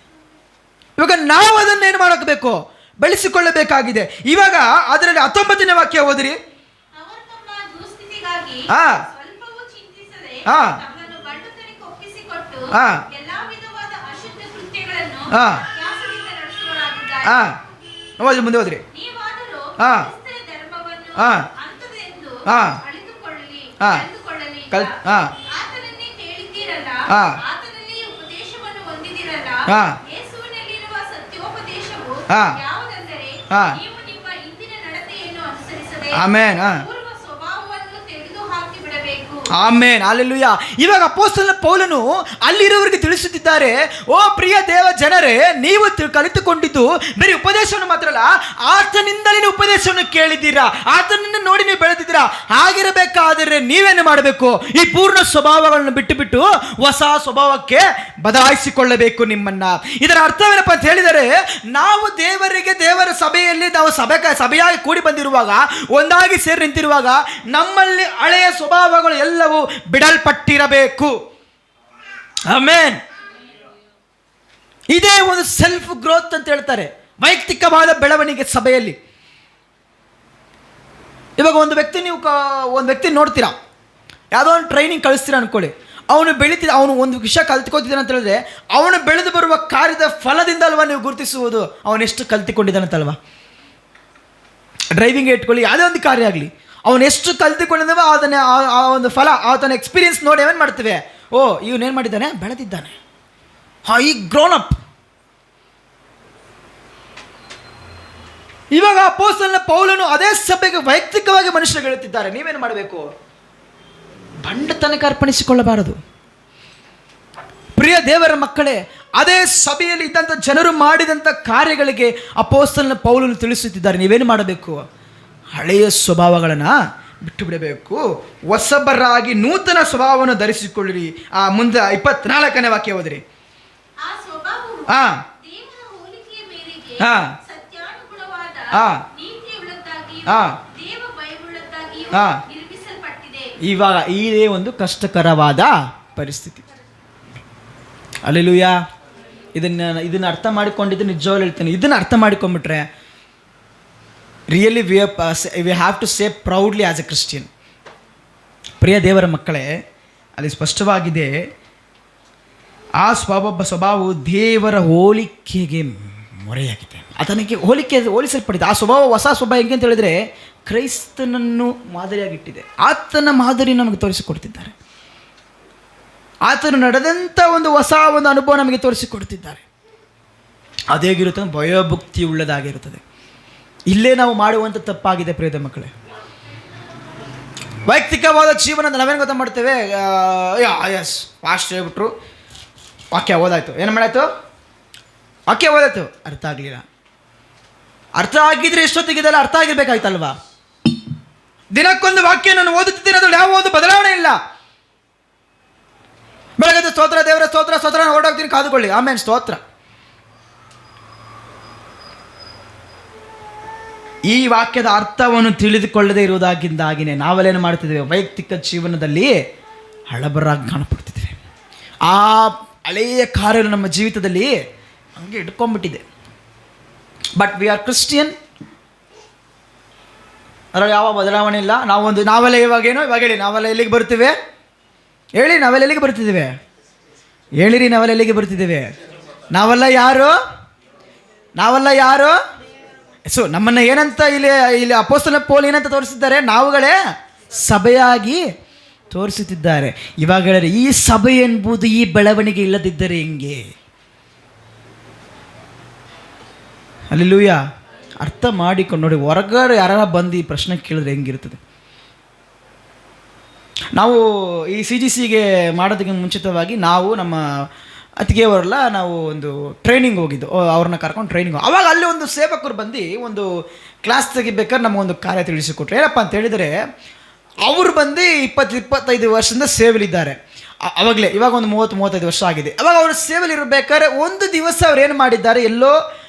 ಇವಾಗ ನಾವು ಅದನ್ನು ಏನು ಮಾಡಬೇಕು, ಬೆಳೆಸಿಕೊಳ್ಳಬೇಕಾಗಿದೆ. ಇವಾಗ ಅದರಲ್ಲಿ 19ನೇ ವಾಕ್ಯ ಓದಿರಿ. ಮುಂದೆ ಹೋದ್ರಿ. Amen, amen, hallelujah. ಇವಾಗ ಅಪೊಸ್ತಲನಾದ ಪೌಲನು ಅಲ್ಲಿರೋರಿಗೆ ತಿಳಿಸುತ್ತಿದ್ದಾರೆ, ಓ ಪ್ರಿಯ ದೇವ ಜನರೇ, ನೀವು ಕಲಿತುಕೊಂಡಿದ್ದು ಬರೀ ಉಪದೇಶವನ್ನು ಮಾತ್ರ ಅಲ್ಲ, ಆತನಿಂದಲೇ ಉಪದೇಶವನ್ನು ಕೇಳಿದ್ದೀರಾ, ಆತನನ್ನು ನೋಡಿ ನೀವು ಬೆಳೆದಿದ್ದೀರಾ. ಹಾಗಿರಬೇಕಾದರೆ ನೀವೇನು ಮಾಡಬೇಕು, ಈ ಪೂರ್ಣ ಸ್ವಭಾವಗಳನ್ನು ಬಿಟ್ಟು ಹೊಸ ಸ್ವಭಾವಕ್ಕೆ ಬದಲಾಯಿಸಿಕೊಳ್ಳಬೇಕು ನಿಮ್ಮನ್ನ. ಇದರ ಅರ್ಥವೇನಪ್ಪ ಅಂತ ಹೇಳಿದರೆ, ನಾವು ದೇವರ ಸಭೆಯಲ್ಲಿ ನಾವು ಸಭೆಯಾಗಿ ಕೂಡಿ ಬಂದಿರುವಾಗ, ಒಂದಾಗಿ ಸೇರಿ ನಿಂತಿರುವಾಗ ನಮ್ಮಲ್ಲಿ ಹಳೆಯ ಸ್ವಭಾವಗಳು ಎಲ್ಲವೂ ಬಿಡಲ್ಪಟ್ಟಿರಬೇಕು. ಆಮೆನ್. ಇದೇ ಒಂದು ಸೆಲ್ಫ್ ಗ್ರೋತ್ ಅಂತ ಹೇಳ್ತಾರೆ, ವೈಯಕ್ತಿಕವಾದ ಬೆಳವಣಿಗೆ ಸಭೆಯಲ್ಲಿ. ಇವಾಗ ಒಂದು ವ್ಯಕ್ತಿ ನೋಡ್ತೀರಾ, ಯಾವುದೋ ಒಂದು ಟ್ರೈನಿಂಗ್ ಕಳಿಸ್ತೀರಾ ಅನ್ಕೊಳ್ಳಿ, ಅವನು ಬೆಳೀತಿದ್ದ, ಅವನು ಒಂದು ವಿಷಯ ಕಲ್ತ್ಕೊತಿದ್ದಾನೆ ಅಂತ ಹೇಳಿದ್ರೆ, ಅವನು ಬೆಳೆದು ಬರುವ ಕಾರ್ಯದ ಫಲದಿಂದ ಅಲ್ವಾ ನೀವು ಗುರುತಿಸುವುದು ಅವನೆಷ್ಟು ಕಲ್ತಿಕೊಂಡಿದ್ದಾನಂತಲ್ವಾ. ಡ್ರೈವಿಂಗ್ ಇಟ್ಕೊಳ್ಳಿ, ಯಾವುದೇ ಒಂದು ಕಾರ್ಯ ಆಗಲಿ, ಅವನು ಎಷ್ಟು ಕಲ್ತಿಕೊಂಡಿದ್ದಾನೋ ಅದನ್ನ ಆ ಒಂದು ಫಲ, ಆತನ ಎಕ್ಸ್ಪೀರಿಯನ್ಸ್ ನೋಡಿ ಏನೇನು ಮಾಡ್ತೇವೆ, ಓ ಇವನೇನು ಮಾಡಿದ್ದಾನೆ, ಬೆಳೆದಿದ್ದಾನೆ, ಈ ಗ್ರೋನ್ ಅಪ್. ಇವಾಗ ಅಪೊಸ್ತಲನಾದ ಪೌಲನು ಅದೇ ಸಭೆಗೆ ವೈಯಕ್ತಿಕವಾಗಿ ಮನುಷ್ಯರು ಹೇಳುತ್ತಿದ್ದಾರೆ, ನೀವೇನು ಮಾಡಬೇಕು, ಬಂಡತನಕ್ಕೆ ಅರ್ಪಣಿಸಿಕೊಳ್ಳಬಾರದು. ಪ್ರಿಯ ದೇವರ ಮಕ್ಕಳೇ, ಅದೇ ಸಭೆಯಲ್ಲಿ ಇದ್ದಂಥ ಜನರು ಮಾಡಿದಂಥ ಕಾರ್ಯಗಳಿಗೆ ಅಪೊಸ್ತಲನಾದ ಪೌಲನು ತಿಳಿಸುತ್ತಿದ್ದಾರೆ, ನೀವೇನು ಮಾಡಬೇಕು, ಹಳೆಯ ಸ್ವಭಾವಗಳನ್ನು ಬಿಟ್ಟು ಬಿಡಬೇಕು, ಹೊಸಬರಾಗಿ ನೂತನ ಸ್ವಭಾವವನ್ನು ಧರಿಸಿಕೊಳ್ಳಿರಿ. ಮುಂದೆ 24ನೇ ವಾಕ್ಯ ಓದಿರಿ. ಇವಾಗ ಇದೇ ಒಂದು ಕಷ್ಟಕರವಾದ ಪರಿಸ್ಥಿತಿ. ಹಲ್ಲೆಲೂಯಾ. ಇದನ್ನು ಅರ್ಥ ಮಾಡಿಕೊಂಡಿದ್ದು ನಿಜವಾಗ್ಲೂ ಹೇಳ್ತೀನಿ, ಇದನ್ನು ಅರ್ಥ ಮಾಡಿಕೊಂಡ್ಬಿಟ್ರೆ really we have to say proudly as a Christian. ಪ್ರಿಯ ದೇವರ ಮಕ್ಕಳೇ, ಅಲ್ಲಿ ಸ್ಪಷ್ಟವಾಗಿದೆ, ಆ ಸ್ವಭಾವವು ದೇವರ ಹೋಲಿಕೆಗೆ ಮೊರೆಯಾಗಿದೆ, ಆತನಿಗೆ ಹೋಲಿಸಲ್ಪಟ್ಟಿದೆ. ಆ ಸ್ವಭಾವ, ಹೊಸ ಸ್ವಭಾವ ಹೆಂಗೆ ಅಂತ ಹೇಳಿದರೆ ಕ್ರೈಸ್ತನನ್ನು ಮಾದರಿಯಾಗಿಟ್ಟಿದೆ. ಆತನ ಮಾದರಿ ನಮಗೆ ತೋರಿಸಿಕೊಡ್ತಿದ್ದಾರೆ. ಆತನು ನಡೆದಂಥ ಒಂದು ಹೊಸ ಒಂದು ಅನುಭವ ನಮಗೆ ತೋರಿಸಿಕೊಡ್ತಿದ್ದಾರೆ. ಅದೇಗಿರುತ್ತೆ, ಭಯಭಕ್ತಿ ಉಳ್ಳದಾಗಿರುತ್ತದೆ. ಇಲ್ಲೇ ನಾವು ಮಾಡುವಂಥ ತಪ್ಪಾಗಿದೆ ಪ್ರಿಯದ ಮಕ್ಕಳೇ. ವೈಯಕ್ತಿಕವಾದ ಜೀವನ ನಾವೇನು ಗೊತ್ತಾ ಮಾಡ್ತೇವೆ, ಎಸ್ ಫಾಸ್ಟ್ ಹೇಳ್ಬಿಟ್ರು, ವಾಕ್ಯ ಓದಾಯ್ತು, ಏನು ಮಾಡಾಯ್ತು, ವಾಕ್ಯ ಓದಾಯ್ತು, ಅರ್ಥ ಆಗಲಿಲ್ಲ. ಅರ್ಥ ಆಗಿದ್ರೆ ಎಷ್ಟೊತ್ತಿಗಿದೆಲ್ಲ ಅರ್ಥ ಆಗಿರ್ಬೇಕಾಯ್ತಲ್ವಾ? ದಿನಕ್ಕೊಂದು ವಾಕ್ಯ ನಾನು ಓದುತ್ತಿದ್ದೀನಿ, ಅದ್ರಲ್ಲಿ ಯಾವ ಒಂದು ಬದಲಾವಣೆ ಇಲ್ಲ. ಬೆಳಗ್ಗೆ ಸ್ತೋತ್ರ, ದೇವರ ಸ್ತೋತ್ರ ಸ್ತೋತ್ರ, ಓಡೋಗ್ತೀನಿ, ಕಾದುಕೊಳ್ಳಿ, ಆಮೇಲೆ ಸ್ತೋತ್ರ. ಈ ವಾಕ್ಯದ ಅರ್ಥವನ್ನು ತಿಳಿದುಕೊಳ್ಳದೆ ಇರುವುದಾಗಿಂದಾಗಿನೇ ನಾವೆಲ್ಲೇನು ಮಾಡ್ತಿದ್ದೇವೆ, ವೈಯಕ್ತಿಕ ಜೀವನದಲ್ಲಿ ಹಳಬರಾಗಿ ಕಾಣಪಡ್ತಿದ್ದೇವೆ. ಆ ಹಳೆಯ ಕಾರ್ಯಗಳು ನಮ್ಮ ಜೀವಿತದಲ್ಲಿ ಹಂಗೆ ಇಟ್ಕೊಂಡ್ಬಿಟ್ಟಿದೆ. ಬಟ್ ವಿ ಆರ್ ಕ್ರಿಶ್ಚಿಯನ್, ಅದರಲ್ಲಿ ಯಾವ ಬದಲಾವಣೆ ಇಲ್ಲ. ನಾವೆಲ್ಲ ಇವಾಗ ಹೇಳಿ, ನಾವೆಲ್ಲ ಎಲ್ಲಿಗೆ ಬರ್ತೀವಿ ಹೇಳಿ, ನಾವೆಲ್ಲ ಎಲ್ಲಿಗೆ ಬರ್ತಿದ್ದೇವೆ ಹೇಳಿರಿ, ನಾವೆಲ್ಲ ಎಲ್ಲಿಗೆ ಬರ್ತಿದ್ದೇವೆ? ನಾವೆಲ್ಲ ಯಾರು? ಸೊ ನಮ್ಮನ್ನು ಏನಂತ ಇಲ್ಲಿ ಅಪೊಸ್ತಲ ಪೌಲ ಏನಂತ ತೋರಿಸಿದ್ದಾರೆ, ನಾವುಗಳೇ ಸಭೆಯಾಗಿ ತೋರಿಸುತ್ತಿದ್ದಾರೆ. ಇವಾಗ ಹೇಳಿದ್ರೆ ಈ ಸಭೆ ಎಂಬುದು ಈ ಬೆಳವಣಿಗೆ ಇಲ್ಲದಿದ್ದರೆ ಹೆಂಗೆ? ಹಲ್ಲೆಲೂಯಾ. ಅರ್ಥ ಮಾಡಿಕೊಂಡು ನೋಡಿ, ಹೊರಗಡೆ ಯಾರು ಬಂದು ಈ ಪ್ರಶ್ನೆ ಕೇಳಿದ್ರೆ ಹೆಂಗಿರ್ತದೆ? ನಾವು ಈ CGCಗೆ ಮಾಡೋದಕ್ಕೆ ಮುಂಚಿತವಾಗಿ ನಾವು ನಮ್ಮ ಅತ್ತಿಗೆಯವರೆಲ್ಲ ನಾವು ಒಂದು ಟ್ರೈನಿಂಗ್ ಹೋಗಿದ್ದು, ಅವ್ರನ್ನ ಕರ್ಕೊಂಡು ಟ್ರೈನಿಂಗ್. ಆವಾಗ ಅಲ್ಲಿ ಒಂದು ಸೇವಕರು ಬಂದು ಒಂದು ಕ್ಲಾಸ್ ತೆಗಿಬೇಕಾದ್ರೆ ನಮಗೊಂದು ಕಾರ್ಯ ತಿಳಿಸಿಕೊಟ್ರು. ಏನಪ್ಪ ಅಂತ ಹೇಳಿದರೆ, ಅವರು ಬಂದು 20-25 ವರ್ಷದಿಂದ ಸೇವೆಲಿದ್ದಾರೆ ಅವಾಗಲೇ. ಇವಾಗ ಒಂದು 30-35 ವರ್ಷ ಆಗಿದೆ. ಅವಾಗ ಅವರು ಸೇವೆಲಿರಬೇಕಾದ್ರೆ ಒಂದು ದಿವಸ ಅವ್ರು ಏನು ಮಾಡಿದ್ದಾರೆ, ಎಲ್ಲೋ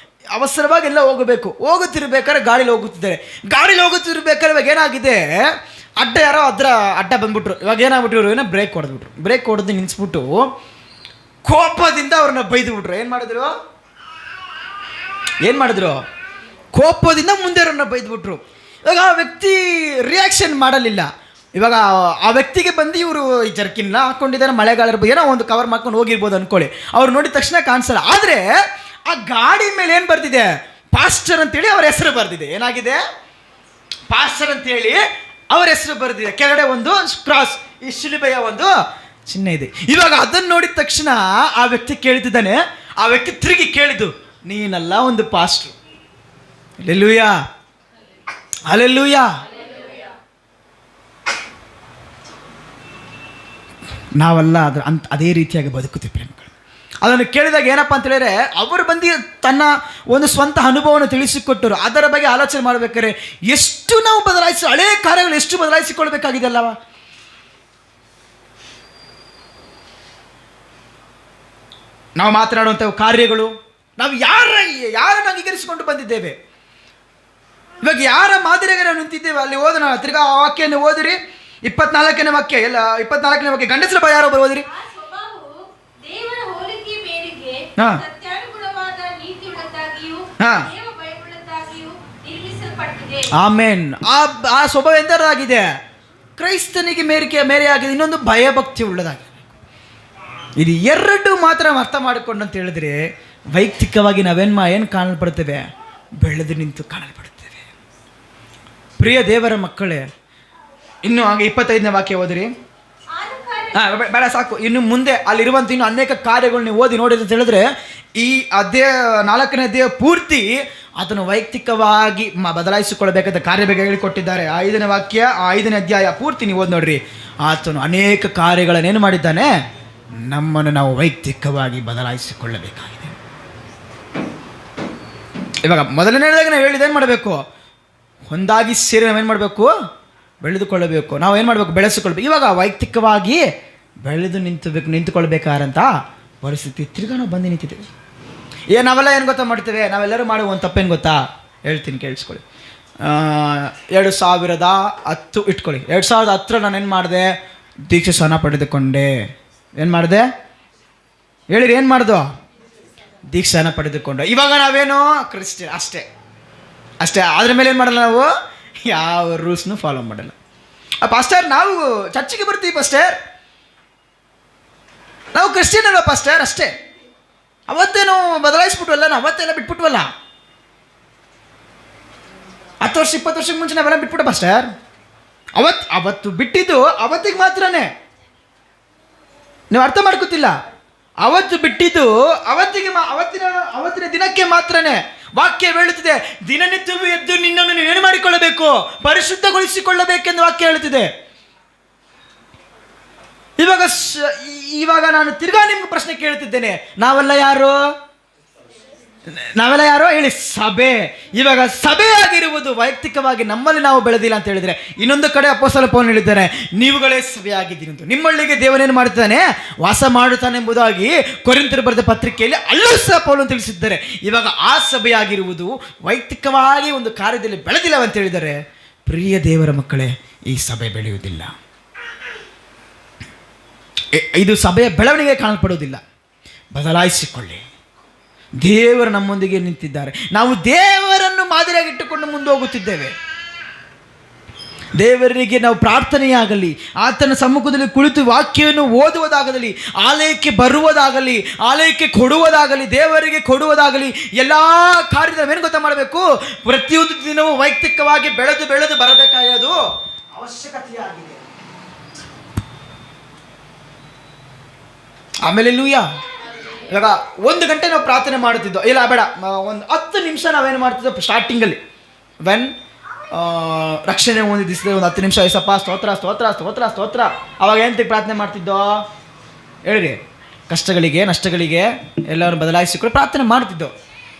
ಅವಸರವಾಗಿ ಎಲ್ಲ ಹೋಗುತ್ತಿರ್ಬೇಕಾದ್ರೆ ಗಾಡೀಲಿ ಹೋಗುತ್ತಿರ್ಬೇಕಾದ್ರೆ ಇವಾಗ ಏನಾಗಿದೆ, ಯಾರೋ ಅಡ್ಡ ಬಂದ್ಬಿಟ್ರು. ಇವಾಗ ಏನಾಗ್ಬಿಟ್ರು, ಇವರು ಬ್ರೇಕ್ ಹೊಡೆದು ನಿಲ್ಲಿಸ್ಬಿಟ್ಟು ಕೋಪದಿಂದ ಅವ್ರನ್ನ ಬೈದುಬಿಟ್ರು. ಏನು ಮಾಡಿದ್ರು? ಕೋಪದಿಂದ ಮುಂದೆ ಅವ್ರನ್ನ ಬೈದ್ಬಿಟ್ರು. ಇವಾಗ ಆ ವ್ಯಕ್ತಿ ರಿಯಾಕ್ಷನ್ ಮಾಡಲಿಲ್ಲ. ಇವಾಗ ಆ ವ್ಯಕ್ತಿಗೆ ಬಂದು ಇವರು ಈ ಜರ್ಕಿನ್ನ ಹಾಕ್ಕೊಂಡಿದ್ದಾರೆ, ಮಳೆಗಾಲ ಇರ್ಬೋದು, ಏನೋ ಒಂದು ಕವರ್ ಮಾಡ್ಕೊಂಡು ಹೋಗಿರ್ಬೋದು ಅಂದ್ಕೊಳ್ಳಿ. ಅವ್ರು ನೋಡಿದ ತಕ್ಷಣ ಕಾಣಿಸಲ್ಲ. ಆದರೆ ಆ ಗಾಡಿ ಮೇಲೆ ಏನು ಬರ್ತಿದೆ, ಪಾಸ್ಟರ್ ಅಂತೇಳಿ ಅವ್ರ ಹೆಸರು ಬರ್ದಿದೆ. ಏನಾಗಿದೆ? ಪಾಸ್ಟರ್ ಅಂತೇಳಿ ಅವ್ರ ಹೆಸರು ಬರ್ದಿದೆ. ಕೆಳಗಡೆ ಒಂದು ಕ್ರಾಸ್, ಈ ಶಿಲುಬೆಯ ಒಂದು ಚಿಹ್ನೆ ಇದೆ. ಇವಾಗ ಅದನ್ನು ನೋಡಿದ ತಕ್ಷಣ ಆ ವ್ಯಕ್ತಿ ಕೇಳ್ತಿದ್ದಾನೆ, ಆ ವ್ಯಕ್ತಿ ತಿರುಗಿ ಕೇಳಿದ್ದು, ನೀನಲ್ಲ ಒಂದು ಪಾಸ್ಟ್ರು. Hallelujah, hallelujah. ನಾವೆಲ್ಲ ಅದೇ ರೀತಿಯಾಗಿ ಬದುಕುತ್ತೀವಿ ಪ್ರೇಮಿಗಳು. ಅದನ್ನು ಕೇಳಿದಾಗ ಏನಪ್ಪ ಅಂತ ಹೇಳಿದ್ರೆ, ಅವರು ಬಂದು ತನ್ನ ಒಂದು ಸ್ವಂತ ಅನುಭವವನ್ನು ತಿಳಿಸಿಕೊಟ್ಟರು. ಅದರ ಬಗ್ಗೆ ಆಲೋಚನೆ ಮಾಡಬೇಕಾದ್ರೆ ಎಷ್ಟು ನಾವು ಹಳೆಯ ಕಾರ್ಯಗಳು ಎಷ್ಟು ಬದಲಾಯಿಸಿಕೊಳ್ಬೇಕಾಗಿದೆ ಅಲ್ಲವ? ನಾವು ಮಾತನಾಡುವಂಥ ಕಾರ್ಯಗಳು, ನಾವು ಯಾರನ್ನು ಅಂಗೀಕರಿಸಿಕೊಂಡು ಬಂದಿದ್ದೇವೆ, ಇವಾಗ ಯಾರ ಮಾದರಿಯಾಗಿ ನಾವು ನಿಂತಿದ್ದೇವೆ. ಅಲ್ಲಿ ಓದೋಣ, ತಿರ್ಗಾ ಆ ವಾಕ್ಯವನ್ನು ಓದಿರಿ, 24ನೇ ವಾಕ್ಯ. 24ನೇ ವಾಕ್ಯ, ಗಂಡಸರ ಭಯ ಯಾರೋ ಬರೋದಿರಿ. ಆಮೇನ್. ಆ ಸ್ವಭಾವ ಎಂತರಾಗಿದೆ? ಕ್ರೈಸ್ತನಿಗೆ ಮೇರೆಯಾಗಿದೆ. ಇನ್ನೊಂದು ಭಯಭಕ್ತಿ ಉಳ್ಳದಾಗಿದೆ. ಇದು ಎರಡು ಮಾತ್ರ ಅರ್ಥ ಮಾಡಿಕೊಂಡು ಅಂತ ಹೇಳಿದ್ರೆ, ವೈಯಕ್ತಿಕವಾಗಿ ಏನು ಕಾಣಲ್ಪಡ್ತೇವೆ? ಬೆಳೆದು ನಿಂತು ಕಾಣಲ್ಪಡ್ತೇವೆ. ಪ್ರಿಯ ದೇವರ ಮಕ್ಕಳೇ, ಇನ್ನು ಹಾಗೆ 25ನೇ ವಾಕ್ಯ ಓದಿರಿ. ಬೇಡ ಸಾಕು. ಇನ್ನು ಮುಂದೆ ಅಲ್ಲಿರುವಂಥ ಇನ್ನು ಅನೇಕ ಕಾರ್ಯಗಳು ನೀವು ಓದಿ ನೋಡಿ ಅಂತ ಹೇಳಿದ್ರೆ, ಈ 4ನೇ ಅಧ್ಯಾಯ ಪೂರ್ತಿ ಅದನ್ನು ವೈಯಕ್ತಿಕವಾಗಿ ಬದಲಾಯಿಸಿಕೊಳ್ಬೇಕಾದ ಕಾರ್ಯ ಬಗ್ಗೆ ಹೇಳಿಕೊಟ್ಟಿದ್ದಾರೆ. 5ನೇ ವಾಕ್ಯ, 5ನೇ ಅಧ್ಯಾಯ ಪೂರ್ತಿ ನೀವು ಓದಿ ನೋಡ್ರಿ. ಆತನು ಅನೇಕ ಕಾರ್ಯಗಳನ್ನೇನು ಮಾಡಿದ್ದಾನೆ, ನಮ್ಮನ್ನು ನಾವು ವೈಯಕ್ತಿಕವಾಗಿ ಬದಲಾಯಿಸಿಕೊಳ್ಳಬೇಕಾಗಿದೆ. ಇವಾಗ ಮೊದಲನೇದಾಗಿ ನಾವು ಹೇಳಿದ್ದೇನು ಮಾಡಬೇಕು? ಒಂದಾಗಿ ಸೇರಿ ನಾವೇನು ಮಾಡಬೇಕು? ಬೆಳೆದುಕೊಳ್ಳಬೇಕು. ನಾವು ಏನು ಮಾಡಬೇಕು? ಬೆಳೆಸಿಕೊಳ್ಬೇಕು. ಇವಾಗ ವೈಯಕ್ತಿಕವಾಗಿ ಬೆಳೆದು ನಿಂತುಕೊಳ್ಬೇಕಾದಂಥ ಪರಿಸ್ಥಿತಿ ತಿರ್ಗಾ ನಾವು ಬಂದು ನಿಂತಿದ್ದೇವೆ. ನಾವೆಲ್ಲ ಏನು ಗೊತ್ತಾ ಮಾಡ್ತೇವೆ? ನಾವೆಲ್ಲರೂ ಮಾಡುವ ಒಂದು ತಪ್ಪೇನು ಗೊತ್ತಾ? ಹೇಳ್ತೀನಿ, ಕೇಳಿಸ್ಕೊಳ್ಳಿ. 2010 ಇಟ್ಕೊಳ್ಳಿ. 2010 ನಾನೇನು ಮಾಡಿದೆ? ದೀಕ್ಷೆ ಸ್ನಾನ ಪಡೆದುಕೊಂಡೆ. ಏನು ಮಾಡಿದೆ ಹೇಳಿರಿ? ಏನು ಮಾಡ್ದು? ದೀಕ್ಷಾನ ಪಡೆದುಕೊಂಡು ಇವಾಗ ನಾವೇನೋ ಕ್ರಿಶ್ಚಿಯನ್ ಅಷ್ಟೇ ಅಷ್ಟೇ. ಅದ್ರ ಮೇಲೆ ಏನು ಮಾಡಲ್ಲ, ನಾವು ಯಾವ ರೂಲ್ಸ್ನೂ ಫಾಲೋ ಮಾಡಲ್ಲ. ಪಾಸ್ಟರ್ ನಾವು ಚರ್ಚಿಗೆ ಬರ್ತೀವಿ ಪಾಸ್ಟರ್, ನಾವು ಕ್ರಿಶ್ಚಿಯನ್ ಅಲ್ವ ಪಾಸ್ಟರ್, ಅಷ್ಟೇ. ಅವತ್ತೇನು ಬದಲಾಯಿಸ್ಬಿಟ್ವಲ್ಲ, ನಾವು ಅವತ್ತೆಲ್ಲ ಬಿಟ್ಬಿಟ್ವಲ್ಲ. 10 ವರ್ಷ 20 ವರ್ಷಕ್ಕೆ ಮುಂಚೆ ನಾವೆಲ್ಲ ಬಿಟ್ಬಿಟ್ಟು ಪಾಸ್ಟರ್. ಅವತ್ತು ಬಿಟ್ಟಿದ್ದು ಅವತ್ತಿಗೆ ಮಾತ್ರನೇ. ನೀವು ಅರ್ಥ ಮಾಡ್ಕೊತಿಲ್ಲ. ಅವತ್ತು ಬಿಟ್ಟಿದ್ದು ಅವತ್ತಿನ ದಿನಕ್ಕೆ ಮಾತ್ರನೇ. ವಾಕ್ಯ ಹೇಳುತ್ತಿದೆ, ದಿನನಿತ್ಯವೂ ಎದ್ದು ನಿನ್ನನ್ನು ನೀವೇನು ಮಾಡಿಕೊಳ್ಳಬೇಕು, ಪರಿಶುದ್ಧಗೊಳಿಸಿಕೊಳ್ಳಬೇಕೆಂದು ವಾಕ್ಯ ಹೇಳುತ್ತಿದೆ. ಇವಾಗ ನಾನು ತಿರ್ಗಾ ನಿಮ್ಗೆ ಪ್ರಶ್ನೆ ಕೇಳ್ತಿದ್ದೇನೆ, ನಾವೆಲ್ಲ ಯಾರು ಹೇಳಿ? ಸಭೆ. ಇವಾಗ ಸಭೆ ಆಗಿರುವುದು ವೈಯಕ್ತಿಕವಾಗಿ ನಮ್ಮಲ್ಲಿ ನಾವು ಬೆಳೆದಿಲ್ಲ ಅಂತ ಹೇಳಿದರೆ, ಇನ್ನೊಂದು ಕಡೆ ಅಪೊಸ್ತಲ ಪೌಲನು ಹೇಳಿದ್ದಾರೆ, ನೀವುಗಳೇ ಸಭೆ ಆಗಿದ್ದೀರಿ ಅಂತ. ನಿಮ್ಮೊಳ್ಳಿಗೆ ದೇವರೇನು ಮಾಡುತ್ತಾನೆ, ವಾಸ ಮಾಡುತ್ತಾನೆ ಎಂಬುದಾಗಿ ಕೊರಿಂಥರು ಬರೆದ ಪತ್ರಿಕೆಯಲ್ಲಿ ಅಲ್ಲೂ ಸಹ ಪೌಲನು ತಿಳಿಸಿದ್ದಾರೆ. ಇವಾಗ ಆ ಸಭೆಯಾಗಿರುವುದು ವೈಯಕ್ತಿಕವಾಗಿ ಒಂದು ಕಾರ್ಯದಲ್ಲಿ ಬೆಳೆದಿಲ್ಲ ಅಂತ ಹೇಳಿದರೆ, ಪ್ರಿಯ ದೇವರ ಮಕ್ಕಳೇ, ಈ ಸಭೆ ಬೆಳೆಯುವುದಿಲ್ಲ. ಇದು ಸಭೆಯ ಬೆಳವಣಿಗೆ ಕಾಣಲ್ಪಡುವುದಿಲ್ಲ. ಬದಲಾಯಿಸಿಕೊಳ್ಳಿ. ದೇವರು ನಮ್ಮೊಂದಿಗೆ ನಿಂತಿದ್ದಾರೆ. ನಾವು ದೇವರನ್ನು ಮಾದರಿಯಾಗಿಟ್ಟುಕೊಂಡು ಮುಂದೆ ಹೋಗುತ್ತಿದ್ದೇವೆ. ದೇವರಿಗೆ ನಾವು ಪ್ರಾರ್ಥನೆಯಾಗಲಿ, ಆತನ ಸಮ್ಮುಖದಲ್ಲಿ ಕುಳಿತು ವಾಕ್ಯವನ್ನು ಓದುವುದಾಗಲಿ, ಆಲಯಕ್ಕೆ ಬರುವುದಾಗಲಿ, ಆಲಯಕ್ಕೆ ಕೊಡುವುದಾಗಲಿ, ದೇವರಿಗೆ ಕೊಡುವುದಾಗಲಿ, ಎಲ್ಲ ಕಾರ್ಯವನ್ನು ಗೊತ್ತಾ ಮಾಡಬೇಕು. ಪ್ರತಿಯೊಂದು ದಿನವೂ ವೈಯಕ್ತಿಕವಾಗಿ ಬೆಳೆದು ಬರಬೇಕಾಗೋದು ಅವಶ್ಯಕತೆಯಾಗಿದೆ. ಆಮೇಲೆ ಇವಾಗ 1 ಗಂಟೆ ನಾವು ಪ್ರಾರ್ಥನೆ ಮಾಡುತ್ತಿದ್ದೋ, ಇಲ್ಲ ಬೇಡ, ಒಂದು 10 ನಿಮಿಷ ನಾವೇನು ಮಾಡ್ತಿದ್ದೋ ಸ್ಟಾರ್ಟಿಂಗಲ್ಲಿ, ವೆನ್ ರಕ್ಷಣೆ ಹೊಂದಿಸಿದ್ರೆ ಒಂದು 10 ನಿಮಿಷ ಏಸಪ್ಪ ಸ್ತೋತ್ರ ಸ್ತೋತ್ರ ಸ್ತೋತ್ರ ಸ್ತೋತ್ರ. ಅವಾಗ ಏನಂತ ಪ್ರಾರ್ಥನೆ ಮಾಡ್ತಿದ್ದೋ ಹೇಳ್ರಿ? ಕಷ್ಟಗಳಿಗೆ ನಷ್ಟಗಳಿಗೆ ಎಲ್ಲರೂ ಬದಲಾಯಿಸಿಕೊಂಡು ಪ್ರಾರ್ಥನೆ ಮಾಡ್ತಿದ್ದೋ.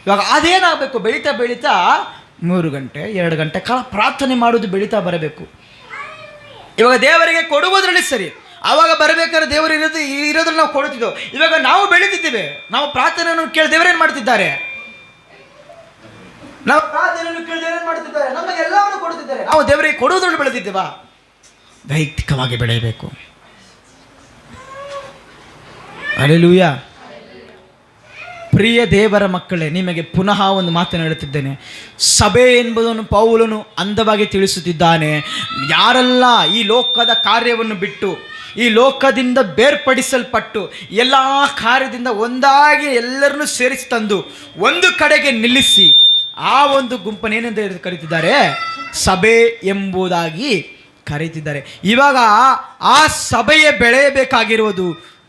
ಇವಾಗ ಅದೇನಾಗಬೇಕು, ಬೆಳೀತಾ 3 ಗಂಟೆ 2 ಗಂಟೆ ಕಾಲ ಪ್ರಾರ್ಥನೆ ಮಾಡೋದು ಬೆಳೀತಾ ಬರಬೇಕು. ಇವಾಗ ದೇವರಿಗೆ ಕೊಡುವುದರಲ್ಲಿ ಸರಿ, ಆವಾಗ ಬರಬೇಕಾದ್ರೆ ದೇವರು ಇರೋದ್ರಲ್ಲಿ ನಾವು ಕೊಡುತ್ತಿದ್ದೋ. ಇವಾಗ ನಾವು ಬೆಳೀತಿದ್ದೇವೆ, ನಾವು ಪ್ರಾರ್ಥನೆಯನ್ನು ಕೇಳಿ ದೇವರೇನು ಮಾಡ್ತಿದ್ದಾರೆ, ನಾವು ಪ್ರಾರ್ಥನೆಯನ್ನು ಕೇಳಿ ದೇವರೇನು ಮಾಡ್ತಿದ್ದಾರೆ, ನಮಗೆ ಎಲ್ಲವನ್ನು ಕೊಡುತ್ತಿದ್ದಾರೆ. ನಾವು ದೇವರಿಗೆ ಕೊಡುವುದರಲ್ಲಿ ಬೆಳೆದಿದ್ದೇವಾ? ವೈಯಕ್ತಿಕವಾಗಿ ಬೆಳೆಯಬೇಕು. ಹಲ್ಲೆಲೂಯಾ. ಪ್ರಿಯ ದೇವರ ಮಕ್ಕಳೇ, ನಿಮಗೆ ಪುನಃ ಒಂದು ಮಾತನ್ನು ಹೇಳುತ್ತಿದ್ದೇನೆ. ಸಭೆ ಎಂಬುದನ್ನು ಪೌಲನು ಅಂದವಾಗಿ ತಿಳಿಸುತ್ತಿದ್ದಾನೆ. ಯಾರೆಲ್ಲ ಈ ಲೋಕದ ಕಾರ್ಯವನ್ನು ಬಿಟ್ಟು, ಈ ಲೋಕದಿಂದ ಬೇರ್ಪಡಿಸಲ್ಪಟ್ಟು, ಎಲ್ಲ ಕಾರ್ಯದಿಂದ ಒಂದಾಗಿ ಎಲ್ಲರನ್ನೂ ಸೇರಿಸಿ ತಂದು ಒಂದು ಕಡೆಗೆ ನಿಲ್ಲಿಸಿ, ಆ ಒಂದು ಗುಂಪನ್ನೇನೆಂದು ಕರೀತಿದ್ದಾರೆ, ಸಭೆ ಎಂಬುದಾಗಿ ಕರೀತಿದ್ದಾರೆ. ಇವಾಗ ಆ ಸಭೆಯ ಬೆಳೆಯಬೇಕಾಗಿರುವುದು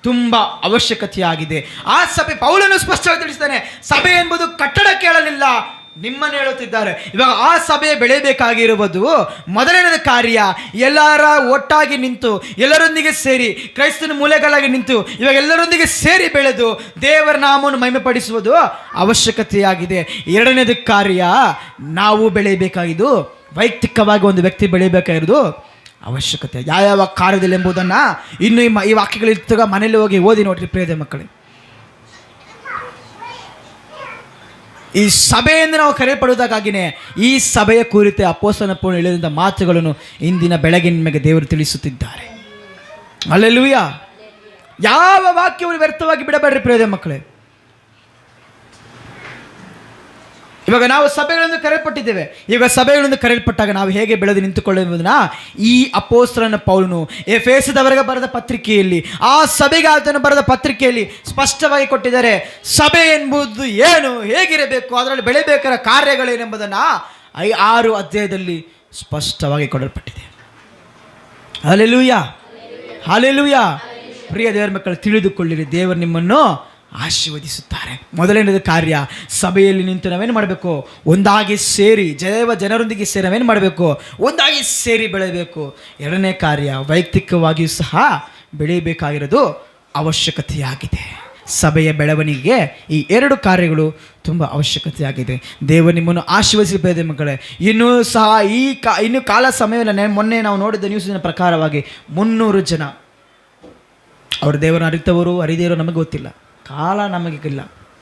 ತುಂಬ ಅವಶ್ಯಕತೆಯಾಗಿದೆ. ಆ ಸಭೆ ಪೌಲನು ಸ್ಪಷ್ಟವಾಗಿ ತಿಳಿಸ್ತಾನೆ, ಸಭೆ ಎಂಬುದು ಕಟ್ಟಡ ಕೇಳಲಿಲ್ಲ, ನಿಮ್ಮನ್ನು ಹೇಳುತ್ತಿದ್ದಾರೆ. ಇವಾಗ ಆ ಸಭೆ ಬೆಳೆಯಬೇಕಾಗಿರುವುದು ಮೊದಲನೇ ಕಾರ್ಯ, ಎಲ್ಲರ ಒಟ್ಟಾಗಿ ನಿಂತು, ಎಲ್ಲರೊಂದಿಗೆ ಸೇರಿ, ಕ್ರೈಸ್ತನ ಮೂಲೆಗಳಾಗಿ ನಿಂತು, ಇವಾಗ ಎಲ್ಲರೊಂದಿಗೆ ಸೇರಿ ಬೆಳೆದು ದೇವರ ನಾಮವನ್ನು ಮಹಿಮೆಪಡಿಸುವುದು ಅವಶ್ಯಕತೆಯಾಗಿದೆ. ಎರಡನೇದು ಕಾರ್ಯ, ನಾವು ಬೆಳೆಯಬೇಕಾಗಿದ್ದು ವೈಯಕ್ತಿಕವಾಗಿ ಒಂದು ವ್ಯಕ್ತಿ ಬೆಳೆಯಬೇಕಾಗಿರೋದು ಅವಶ್ಯಕತೆ. ಯಾವ ಕಾರ್ಯದಲ್ಲಿ ಎಂಬುದನ್ನು ಇನ್ನು ಈ ವಾಕ್ಯಗಳಿರ್ತಾಗ ಮನೇಲಿ ಹೋಗಿ ಓದಿ ನೋಡ್ರಿ ಪ್ರಿಯದ ಮಕ್ಕಳೇ. ಈ ಸಭೆಯಿಂದ ನಾವು ಕರೆಯಲ್ಪಡುವುದಕ್ಕಾಗಿಯೇ ಈ ಸಭೆಯ ಕುರಿತು ಅಪೊಸ್ತಲನ ಪೌಲನು ಹೇಳಿದಂಥ ಮಾತುಗಳನ್ನು ಇಂದಿನ ಬೆಳಗ್ಗೆ ನಿಮಗೆ ದೇವರು ತಿಳಿಸುತ್ತಿದ್ದಾರೆ. ಹಲ್ಲೆಲೂಯಾ. ಯಾವ ವಾಕ್ಯವನ್ನು ವ್ಯರ್ಥವಾಗಿ ಬಿಡಬೇಡ್ರಿ ಪ್ರಿಯದ ಮಕ್ಕಳೇ. ಇವಾಗ ನಾವು ಸಭೆಗಳಿಂದ ಕರೆಯಲ್ಪಟ್ಟಿದ್ದೇವೆ. ಈಗ ಸಭೆಗಳಿಂದ ಕರೆಯಲ್ಪಟ್ಟಾಗ ನಾವು ಹೇಗೆ ಬೆಳೆದು ನಿಂತುಕೊಳ್ಳುವುದನ್ನು ಈ ಅಪೊಸ್ತಲನ ಪೌಲನು ಎಫೆಸದವರಿಗೆ ಬರೆದ ಪತ್ರಿಕೆಯಲ್ಲಿ, ಆ ಸಭೆಗೆ ಆತನು ಬರೆದ ಪತ್ರಿಕೆಯಲ್ಲಿ ಸ್ಪಷ್ಟವಾಗಿ ಕೊಟ್ಟಿದ್ದಾರೆ. ಸಭೆ ಎಂಬುದು ಏನು, ಹೇಗಿರಬೇಕು, ಅದರಲ್ಲಿ ಬೆಳೆಯಬೇಕಾದ ಕಾರ್ಯಗಳೇನೆಂಬುದನ್ನು 6 ಅಧ್ಯಾಯದಲ್ಲಿ ಸ್ಪಷ್ಟವಾಗಿ ಕೊಡಲ್ಪಟ್ಟಿದೆ. Hallelujah, hallelujah. ಪ್ರಿಯ ದೇವರ ಮಕ್ಕಳು, ತಿಳಿದುಕೊಳ್ಳಿರಿ, ದೇವರು ನಿಮ್ಮನ್ನು ಆಶೀರ್ವದಿಸುತ್ತಾರೆ. ಮೊದಲನೇದು ಕಾರ್ಯ, ಸಭೆಯಲ್ಲಿ ನಿಂತು ನಾವೇನು ಮಾಡಬೇಕು, ಒಂದಾಗಿ ಸೇರಿ ಜನರೊಂದಿಗೆ ಸೇರಿ ನಾವೇನು ಮಾಡಬೇಕು, ಒಂದಾಗಿ ಸೇರಿ ಬೆಳೆಯಬೇಕು. ಎರಡನೇ ಕಾರ್ಯ, ವೈಯಕ್ತಿಕವಾಗಿಯೂ ಸಹ ಬೆಳೆಯಬೇಕಾಗಿರೋದು ಅವಶ್ಯಕತೆಯಾಗಿದೆ. ಸಭೆಯ ಬೆಳವಣಿಗೆಗೆ ಈ 2 ಕಾರ್ಯಗಳು ತುಂಬ ಅವಶ್ಯಕತೆಯಾಗಿದೆ. ದೇವರು ನಿಮ್ಮನ್ನು ಆಶೀರ್ವದಿಸಬೇಕೇ ಮಕ್ಕಳೇ. ಇನ್ನೂ ಸಹ ಇನ್ನು ಕಾಲ ಸಮಯವನ್ನು ಮೊನ್ನೆ ನಾವು ನೋಡಿದ ನ್ಯೂಸಿನ ಪ್ರಕಾರವಾಗಿ 300 ಜನ, ಅವರು ದೇವರನ್ನು ಅರಿತವರು ಅರಿದೇವರು ನಮಗೆ ಗೊತ್ತಿಲ್ಲ, ಕಾಲ ನಮಗಿಲ್ಲ,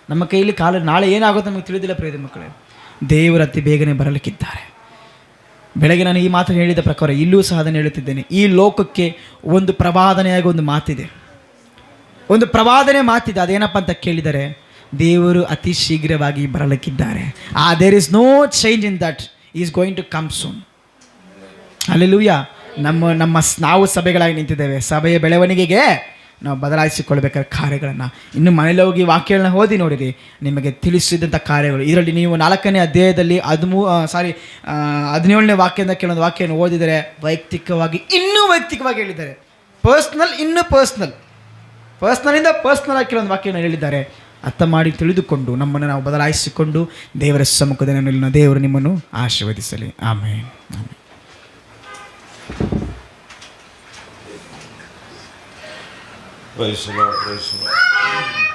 ನಮ್ಮ ಕೈಯಲ್ಲಿ ಕಾಲ ನಾಳೆ ಏನಾಗುತ್ತೆ ನಮಗೆ ತಿಳಿದಿಲ್ಲ. ಪ್ರಿಯ ಮಕ್ಕಳೇ, ದೇವರ ಅತಿ ಬೇಗನೆ ಬರಲಿಕ್ಕಿದ್ದಾರೆ. ಬೆಳಗ್ಗೆ ನಾನು ಈ ಮಾತನ್ನು ಹೇಳಿದ ಪ್ರಕಾರ ಇಲ್ಲೂ ಸಹ ಅದನ್ನು ಹೇಳುತ್ತಿದ್ದೇನೆ. ಈ ಲೋಕಕ್ಕೆ ಒಂದು ಪ್ರವಾದನೆಯಾಗಿ ಒಂದು ಮಾತಿದೆ, ಒಂದು ಪ್ರವಾದನೆ ಮಾತಿದೆ. ಅದೇನಪ್ಪ ಅಂತ ಕೇಳಿದರೆ, ದೇವರು ಅತಿ ಶೀಘ್ರವಾಗಿ ಬರಲಿಕ್ಕಿದ್ದಾರೆ. There is no change in that, is going to come soon. ಹಲ್ಲೆಲೂಯಾ. ನಾವು ಸಭೆಗಳಾಗಿ ನಿಂತಿದ್ದೇವೆ. ಸಭೆಯ ಬೆಳವಣಿಗೆಗೆ ನಾವು ಬದಲಾಯಿಸಿಕೊಳ್ಬೇಕಾದ ಕಾರ್ಯಗಳನ್ನು ಇನ್ನು ಮನೇಲಿ ಹೋಗಿ ವಾಕ್ಯಗಳನ್ನ ಓದಿ ನೋಡಿರಿ, ನಿಮಗೆ ತಿಳಿಸಿದಂಥ ಕಾರ್ಯಗಳು. ಇದರಲ್ಲಿ ನೀವು 4ನೇ ಅಧ್ಯಾಯದಲ್ಲಿ 17ನೇ ವಾಕ್ಯದಿಂದ ಕೆಲವೊಂದು ವಾಕ್ಯವನ್ನು ಓದಿದರೆ ಇನ್ನೂ ವೈಯಕ್ತಿಕವಾಗಿ ಹೇಳಿದ್ದಾರೆ. ಪರ್ಸ್ನಲಿಂದ ಪರ್ಸ್ನಲ್ ಆಗಿ ಕೆಲವೊಂದು ವಾಕ್ಯವನ್ನು ಹೇಳಿದ್ದಾರೆ. ಅರ್ಥ ಮಾಡಿ ತಿಳಿದುಕೊಂಡು ನಮ್ಮನ್ನು ನಾವು ಬದಲಾಯಿಸಿಕೊಂಡು ದೇವರ ಸಮ್ಮುಖದಲ್ಲಿ ದೇವರು ನಿಮ್ಮನ್ನು ಆಶೀರ್ವದಿಸಲಿ. ಆಮೇನ್. Praise the Lord, praise the Lord.